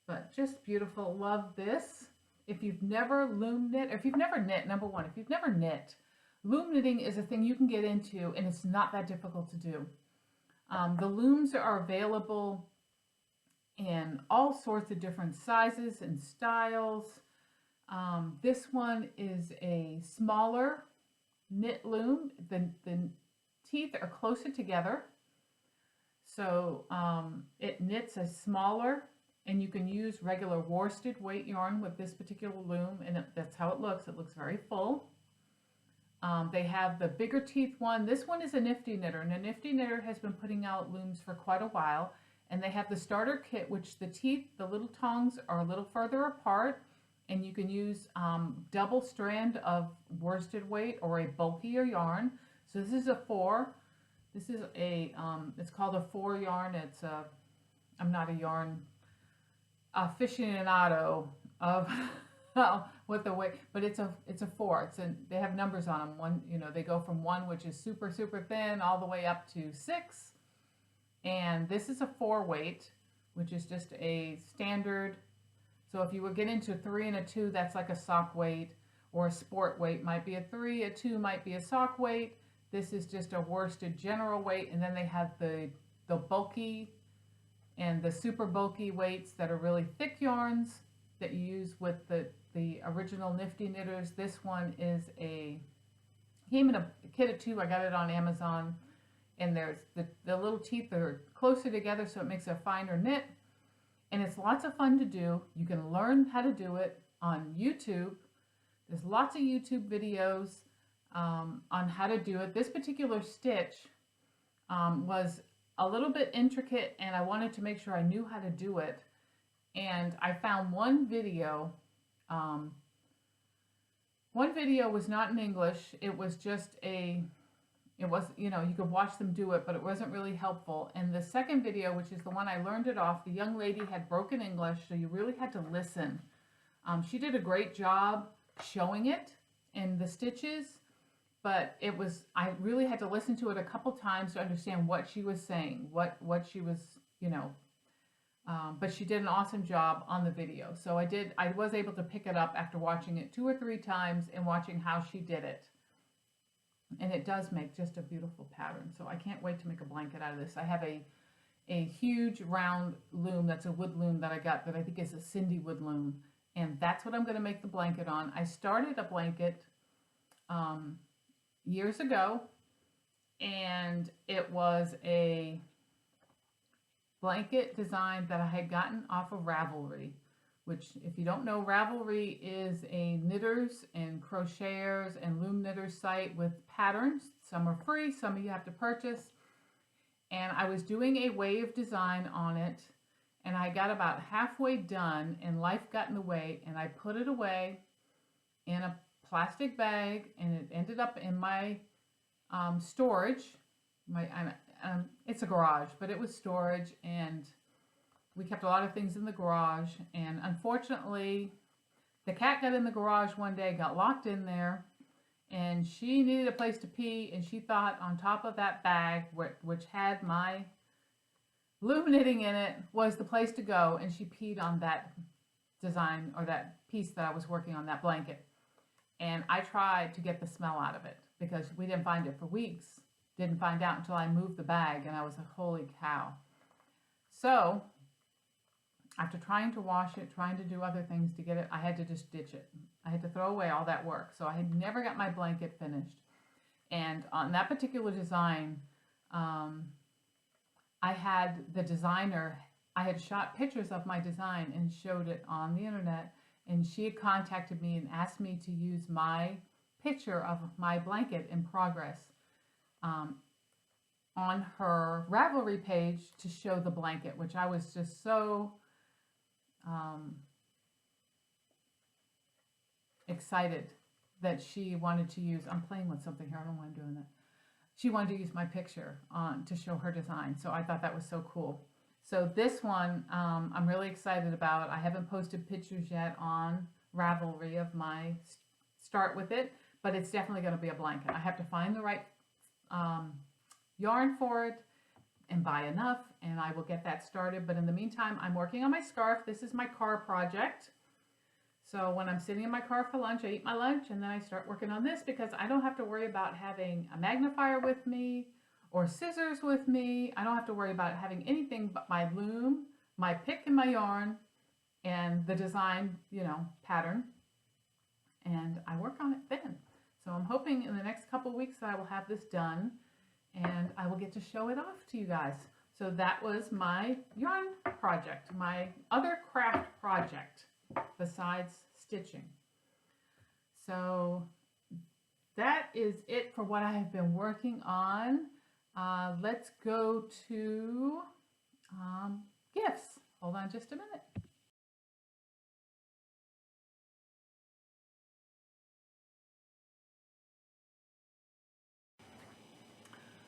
but just beautiful. Love this. If you've never loom knit, or if you've never knit, number one, if you've never knit, loom knitting is a thing you can get into, and it's not that difficult to do. The looms are available in all sorts of different sizes and styles. This one is a smaller knit loom. The teeth are closer together, so it knits a smaller And you can use regular worsted weight yarn with this particular loom, and that's how it looks. It looks very full. They have the bigger teeth one. This one is a Nifty Knitter, and a Nifty Knitter has been putting out looms for quite a while. And they have the starter kit, which the teeth, the little tongues, are a little further apart, and you can use double strand of worsted weight or a bulkier yarn. So this is a 4. This is a, it's called a 4 yarn. It's a, I'm not a yarn aficionado of what the weight, but it's a 4. They have numbers on them. One, you know, they go from 1, which is super, super thin, all the way up to 6. And this is a 4 weight, which is just a standard. So if you would get into a 3 and a 2, that's like a sock weight, or a sport weight might be a 3, a 2 might be a sock weight. This is just a worsted general weight, and then they have the bulky and the super bulky weights that are really thick yarns that you use with the original Nifty Knitters. This one is came in a kit of 2. I got it on Amazon, and there's the little teeth are closer together, so it makes a finer knit, and it's lots of fun to do. You can learn how to do it on YouTube. There's lots of YouTube videos on how to do it. This particular stitch was a little bit intricate, and I wanted to make sure I knew how to do it. And I found one video. One video was not in English. It was just it was, you know, you could watch them do it, but it wasn't really helpful. And the second video, which is the one I learned it off, the young lady had broken English, so you really had to listen. She did a great job showing it and the stitches, but it was, I really had to listen to it a couple times to understand what she was saying, what she was, you know, but she did an awesome job on the video. So I was able to pick it up after watching it 2 or 3 times and watching how she did it. And it does make just a beautiful pattern. So I can't wait to make a blanket out of this. I have a huge round loom that's a wood loom that I got that I think is a Cindy wood loom. And that's what I'm going to make the blanket on. I started a blanket years ago, and it was a blanket design that I had gotten off of Ravelry, which, if you don't know, Ravelry is a knitters and crocheters and loom knitters site with patterns. Some are free, some you have to purchase. And I was doing a wave design on it, and I got about halfway done, and life got in the way, and I put it away in a plastic bag, and it ended up in my storage. It's a garage, but it was storage, and we kept a lot of things in the garage. And unfortunately, the cat got in the garage one day, got locked in there, and she needed a place to pee, and she thought on top of that bag, which had my loom knitting in it, was the place to go, and she peed on that design, or that piece that I was working on, that blanket. And I tried to get the smell out of it, because we didn't find it for weeks. Didn't find out until I moved the bag, and I was like, holy cow. So after trying to wash it, trying to do other things to get it, I had to just ditch it. I had to throw away all that work. So I had never got my blanket finished. And on that particular design, I had the designer, I had shot pictures of my design and showed it on the internet, and she had contacted me and asked me to use my picture of my blanket in progress on her Ravelry page to show the blanket, which I was just so excited that she wanted to use. I'm playing with something here, I don't know why I'm doing that. She wanted to use my picture to show her design, so I thought that was so cool. So this one I'm really excited about. I haven't posted pictures yet on Ravelry of my start with it, but it's definitely going to be a blanket. I have to find the right yarn for it and buy enough, and I will get that started. But in the meantime, I'm working on my scarf. This is my car project. So when I'm sitting in my car for lunch, I eat my lunch, and then I start working on this, because I don't have to worry about having a magnifier with me or scissors with me. I don't have to worry about having anything but my loom, my pick and my yarn, and the design, you know, pattern. And I work on it then. So I'm hoping in the next couple weeks that I will have this done, and I will get to show it off to you guys. So that was my yarn project, my other craft project besides stitching. So that is it for what I have been working on. Let's go to gifts. Hold on just a minute.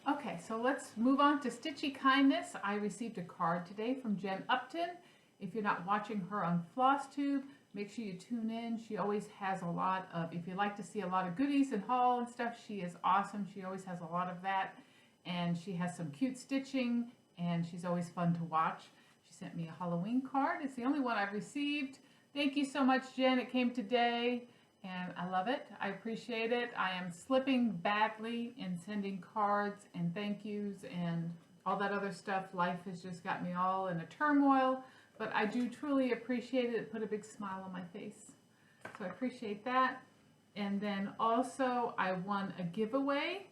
Okay, so let's move on to Stitchy Kindness. I received a card today from Jen Upton. If you're not watching her on Flosstube, make sure you tune in. She always has a lot of, if you like to see a lot of goodies and haul and stuff, she is awesome. She always has a lot of that. And she has some cute stitching, and she's always fun to watch. She sent me a Halloween card. It's the only one I've received. Thank you so much, Jen. It came today, and I love it. I appreciate it. I am slipping badly in sending cards and thank yous and all that other stuff. Life has just got me all in a turmoil, but I do truly appreciate it. It put a big smile on my face. So I appreciate that. And then also I won a giveaway.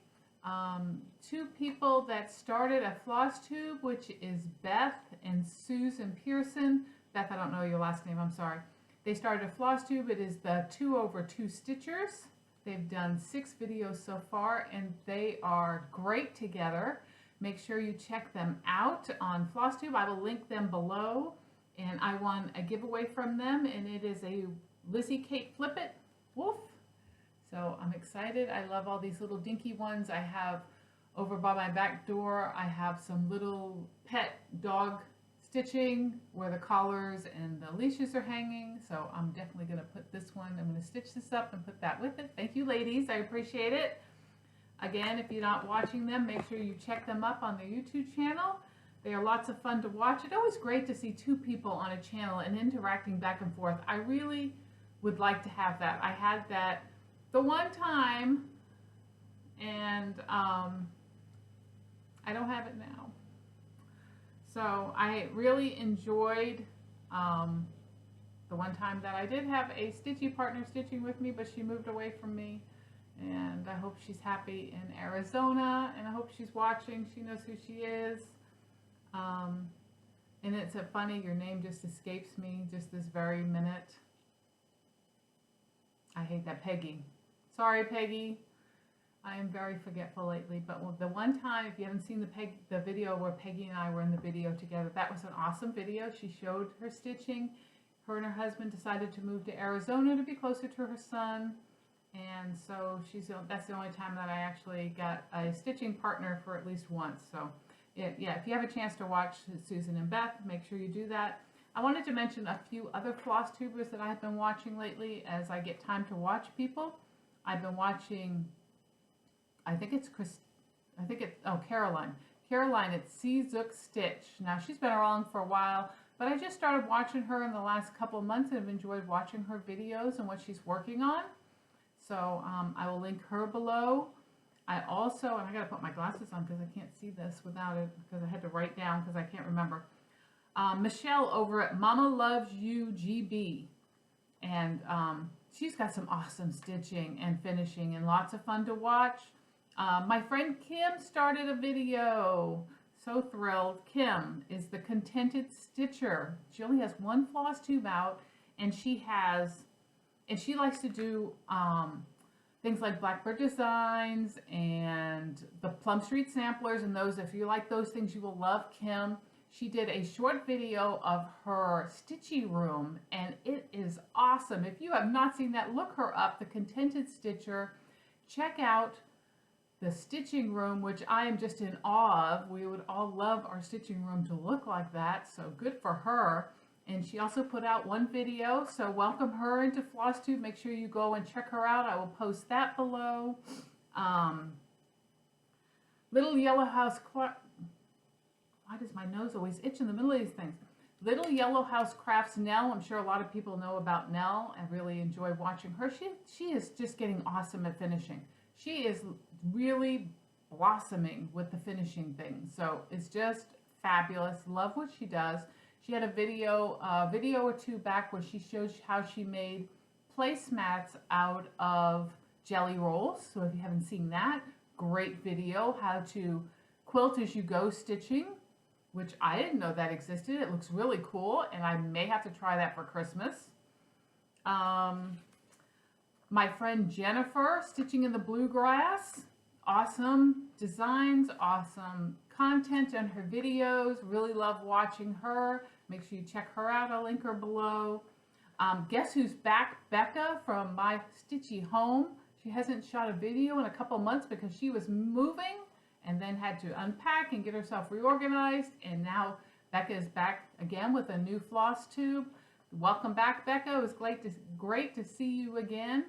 Two people that started a Flosstube, which is Beth and Susan Pearson. Beth, I don't know your last name, I'm sorry. They started a Flosstube. It is the 2/2 Stitchers. They've done 6 videos so far, and they are great together. Make sure you check them out on Flosstube. I will link them below. And I won a giveaway from them, and it is a Lizzie Kate Flip It Wolf. So I'm excited. I love all these little dinky ones. I have over by my back door, I have some little pet dog stitching where the collars and the leashes are hanging. So I'm definitely going to put this one, I'm going to stitch this up and put that with it. Thank you, ladies. I appreciate it. Again, if you're not watching them, make sure you check them up on their YouTube channel. They are lots of fun to watch. It's always great to see 2 people on a channel and interacting back and forth. I really would like to have that. I had that the one time, and I don't have it now. So I really enjoyed the one time that I did have a stitchy partner stitching with me, but she moved away from me. And I hope she's happy in Arizona, and I hope she's watching. She knows who she is. And it's funny, your name just escapes me just this very minute. I hate that, Peggy. Sorry, Peggy. I am very forgetful lately, but the one time, if you haven't seen the video where Peggy and I were in the video together, that was an awesome video. She showed her stitching. Her and her husband decided to move to Arizona to be closer to her son, and so that's the only time that I actually got a stitching partner for at least once. So yeah, if you have a chance to watch Susan and Beth, make sure you do that. I wanted to mention a few other Flosstubers that I've been watching lately as I get time to watch people. I've been watching, I think it's Caroline. Caroline at Zook Stitch. Now, she's been around for a while, but I just started watching her in the last couple of months and have enjoyed watching her videos and what she's working on. So I will link her below. I also, and I gotta put my glasses on because I can't see this without it, because I had to write down because I can't remember. Michelle over at Mama Loves You GB. And she's got some awesome stitching and finishing and lots of fun to watch. My friend Kim started a video. So thrilled. Kim is the Contented Stitcher. She only has one Flosstube out, and she likes to do things like Blackbird Designs and the Plum Street Samplers, and those, if you like those things, you will love Kim. She did a short video of her stitchy room, and it is awesome. If you have not seen that, look her up, the Contented Stitcher. Check out the stitching room, which I am just in awe of. We would all love our stitching room to look like that, so good for her. And she also put out one video, so welcome her into Flosstube. Make sure you go and check her out. I will post that below. Little Yellow House, why does my nose always itch in the middle of these things? Little Yellow House Crafts Nell. I'm sure a lot of people know about Nell. I really enjoy watching her. She is just getting awesome at finishing. She is really blossoming with the finishing thing. So it's just fabulous. Love what she does. She had a video or two back where she shows how she made placemats out of jelly rolls. So if you haven't seen that, great video. How to quilt as you go stitching. which I didn't know that existed. It looks really cool, and I may have to try that for Christmas. My friend Jennifer, Stitching in the Bluegrass. Awesome designs, awesome content on her videos. Really love watching her. Make sure you check her out. I'll link her below. Guess who's back? Becca from My Stitchy Home. She hasn't shot a video in a couple months because she was moving and then had to unpack and get herself reorganized. And now Becca is back again with a new floss tube. Welcome back, Becca. It was great to see you again.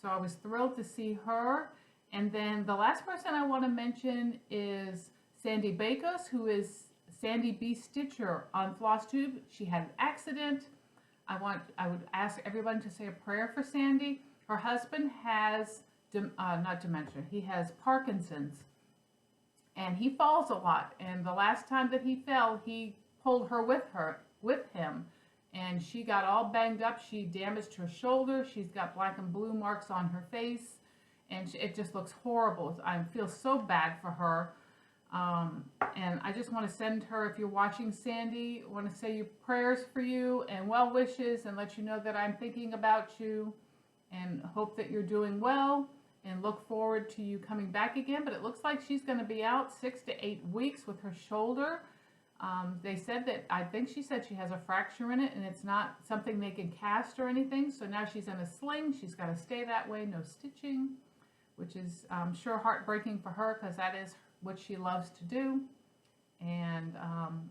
So I was thrilled to see her. And then the last person I want to mention is Sandy Bakos, who is Sandy B. Stitcher on Flosstube. She had an accident. I would ask everyone to say a prayer for Sandy. Her husband has, not dementia, he has Parkinson's. And he falls a lot. And the last time that he fell, he pulled her with him. And she got all banged up. She damaged her shoulder. She's got black and blue marks on her face. And it just looks horrible. I feel so bad for her. And I just want to send her, if you're watching, Sandy, I want to say your prayers for you and well wishes and let you know that I'm thinking about you and hope that you're doing well and look forward to you coming back again. But it looks like she's going to be out 6 to 8 weeks with her shoulder. They said that, I think she said she has a fracture in it and it's not something they can cast or anything. So now she's in a sling. She's got to stay that way, no stitching, which is, I'm sure, heartbreaking for her because that is what she loves to do. And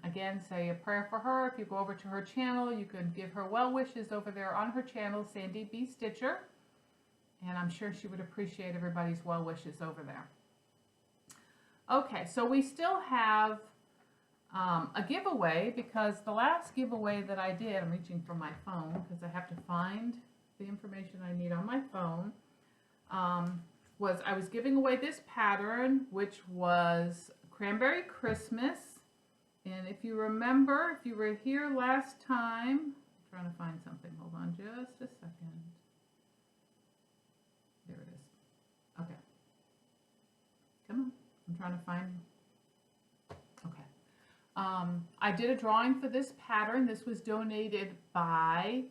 again, say a prayer for her. If you go over to her channel, you can give her well wishes over there on her channel, Sandy B. Stitcher. And I'm sure she would appreciate everybody's well wishes over there. Okay, so we still have a giveaway, because the last giveaway that I did, I'm reaching for my phone because I have to find the information I need on my phone, was I was giving away this pattern, which was Cranberry Christmas. And if you remember, if you were here last time, I'm trying to find something, hold on just a second. There it is. Okay. Come on, I'm trying to find, okay. I did a drawing for this pattern. This was donated by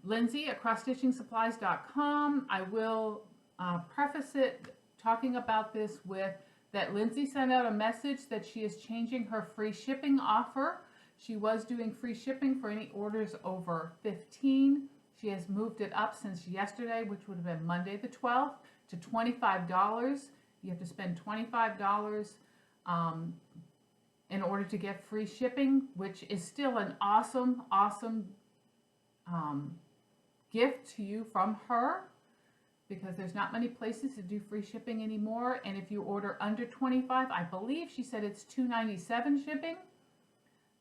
Lindsay at crossstitchingsupplies.com. I will preface it talking about this with that Lindsay sent out a message that she is changing her free shipping offer. She was doing free shipping for any orders over 15. She has moved it up since yesterday, which would have been Monday the 12th, to $25. You have to spend $25 in order to get free shipping, which is still an awesome, awesome gift to you from her, because there's not many places to do free shipping anymore. And if you order under 25, I believe she said it's $2.97 shipping.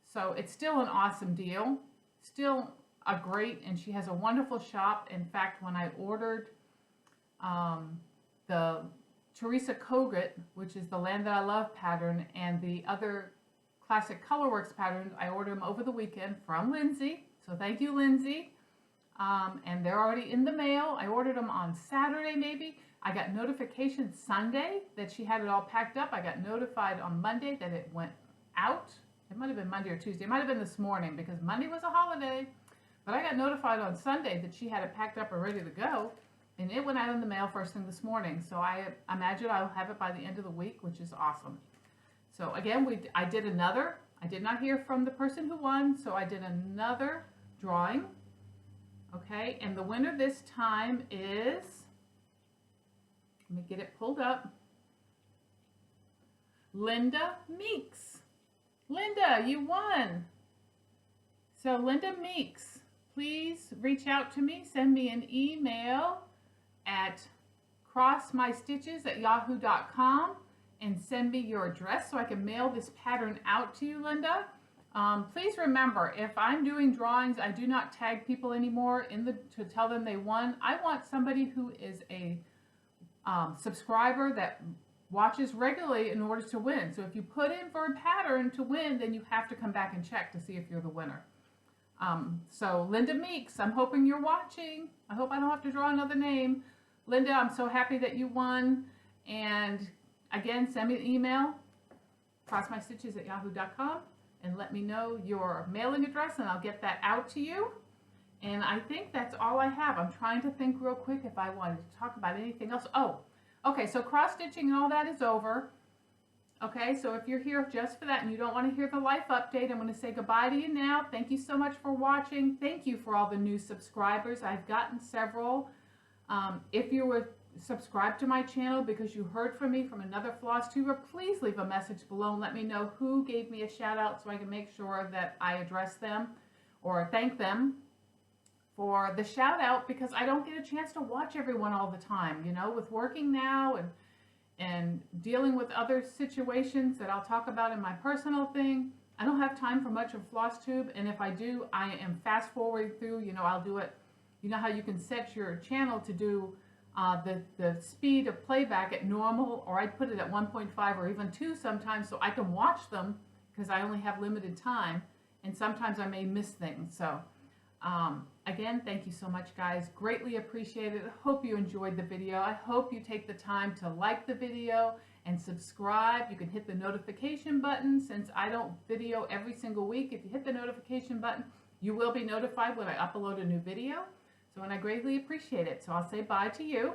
So it's still an awesome deal, still a great, and she has a wonderful shop. In fact, when I ordered the Teresa Kogut, which is the Land That I Love pattern, and the other classic Colorworks patterns, I ordered them over the weekend from Lindsay. So thank you, Lindsay. And they're already in the mail. I ordered them on Saturday maybe. I got notification Sunday that she had it all packed up. I got notified on Monday that it went out. It might have been Monday or Tuesday. It might have been this morning because Monday was a holiday. But I got notified on Sunday that she had it packed up and ready to go. And it went out in the mail first thing this morning. So I imagine I'll have it by the end of the week, which is awesome. So again, I did another. I did not hear from the person who won, so I did another drawing. Okay, and the winner this time is, let me get it pulled up, Linda Meeks. Linda, you won. So Linda Meeks, please reach out to me. Send me an email at crossmystitches@yahoo.com and send me your address so I can mail this pattern out to you, Linda. Please remember, if I'm doing drawings, I do not tag people anymore to tell them they won. I want somebody who is a subscriber that watches regularly in order to win. So if you put in for a pattern to win, then you have to come back and check to see if you're the winner. So Linda Meeks, I'm hoping you're watching. I hope I don't have to draw another name. Linda, I'm so happy that you won. And again, send me an email, crossmystitches@yahoo.com, and let me know your mailing address and I'll get that out to you. And I think that's all I have. I'm trying to think real quick if I wanted to talk about anything else. Oh, okay, so cross stitching and all that is over. Okay, so if you're here just for that and you don't want to hear the life update, I'm going to say goodbye to you now. Thank you so much for watching. Thank you for all the new subscribers. I've gotten several. If you were subscribed to my channel because you heard from me from another Flosstuber, please leave a message below and let me know who gave me a shout out so I can make sure that I address them or thank them for the shout out, because I don't get a chance to watch everyone all the time, you know, with working now and dealing with other situations that I'll talk about in my personal thing. I don't have time for much of Flosstube, and if I do, I am fast forwarding through, you know, I'll do it. You know how you can set your channel to do the speed of playback at normal, or I'd put it at 1.5 or even 2 sometimes so I can watch them because I only have limited time, and sometimes I may miss things. So again, thank you so much, guys. Greatly appreciate it. I hope you enjoyed the video. I hope you take the time to like the video and subscribe. You can hit the notification button. Since I don't video every single week, if you hit the notification button, you will be notified when I upload a new video. So, and I greatly appreciate it. So I'll say bye to you.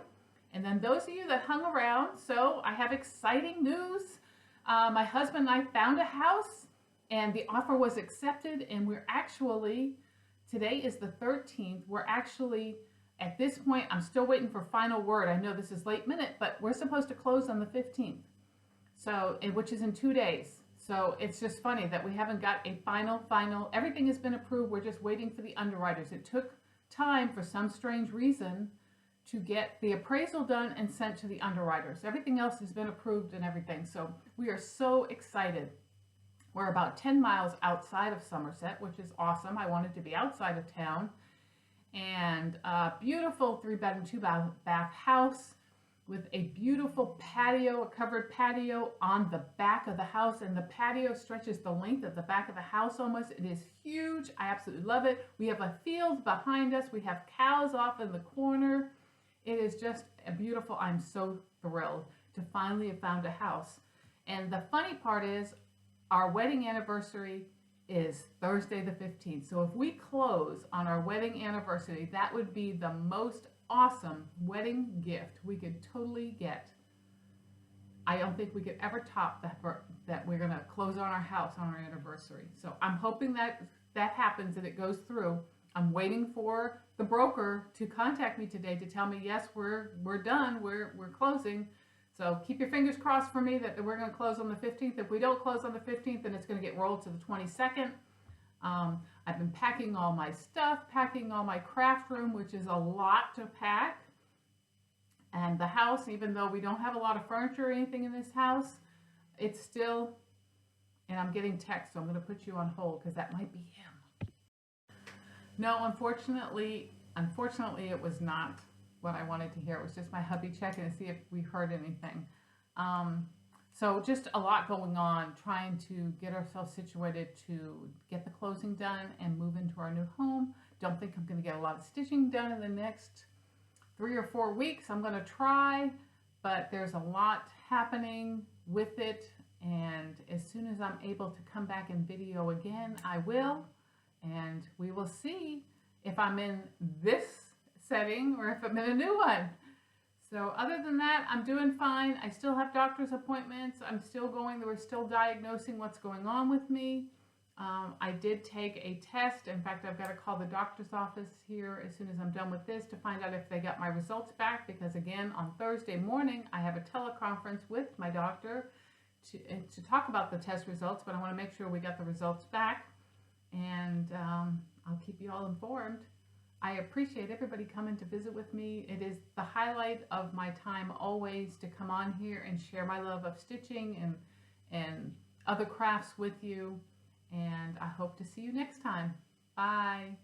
And then those of you that hung around, so I have exciting news. My husband and I found a house and the offer was accepted, and we're actually, today is the 13th. We're actually, at this point, I'm still waiting for final word. I know this is late minute, but we're supposed to close on the 15th. So, which is in 2 days. So it's just funny that we haven't got a final, everything has been approved. We're just waiting for the underwriters. It took time for some strange reason to get the appraisal done and sent to the underwriters. Everything else has been approved and everything. So we are so excited. We're about 10 miles outside of Somerset, which is awesome. I wanted to be outside of town. And a beautiful 3-bedroom, 2-bath house with a beautiful patio, a covered patio on the back of the house. And the patio stretches the length of the back of the house almost. It is huge. I absolutely love it. We have a field behind us. We have cows off in the corner. It is just a beautiful, I'm so thrilled to finally have found a house. And the funny part is our wedding anniversary is Thursday the 15th. So if we close on our wedding anniversary, that would be the most awesome wedding gift we could totally get. I don't think we could ever top that we're going to close on our house on our anniversary. So I'm hoping that that happens and it goes through. I'm waiting for the broker to contact me today to tell me, yes, we're done, we're closing. So keep your fingers crossed for me that we're going to close on the 15th. If we don't close on the 15th, then it's going to get rolled to the 22nd. I've been packing all my stuff, packing all my craft room, which is a lot to pack. And the house, even though we don't have a lot of furniture or anything in this house, it's still, and I'm getting text, so I'm going to put you on hold because that might be him. No, unfortunately, it was not what I wanted to hear. It was just my hubby checking to see if we heard anything. So just a lot going on, trying to get ourselves situated to get the closing done and move into our new home. Don't think I'm going to get a lot of stitching done in the next 3 or 4 weeks. I'm going to try, but there's a lot happening with it. And as soon as I'm able to come back and video again, I will. And we will see if I'm in this setting or if I'm in a new one. So other than that, I'm doing fine. I still have doctor's appointments. I'm still going. They were still diagnosing what's going on with me. I did take a test. In fact, I've got to call the doctor's office here as soon as I'm done with this to find out if they got my results back. Because again, on Thursday morning, I have a teleconference with my doctor to talk about the test results. But I want to make sure we got the results back. And I'll keep you all informed. I appreciate everybody coming to visit with me. It is the highlight of my time always to come on here and share my love of stitching and other crafts with you. And I hope to see you next time. Bye.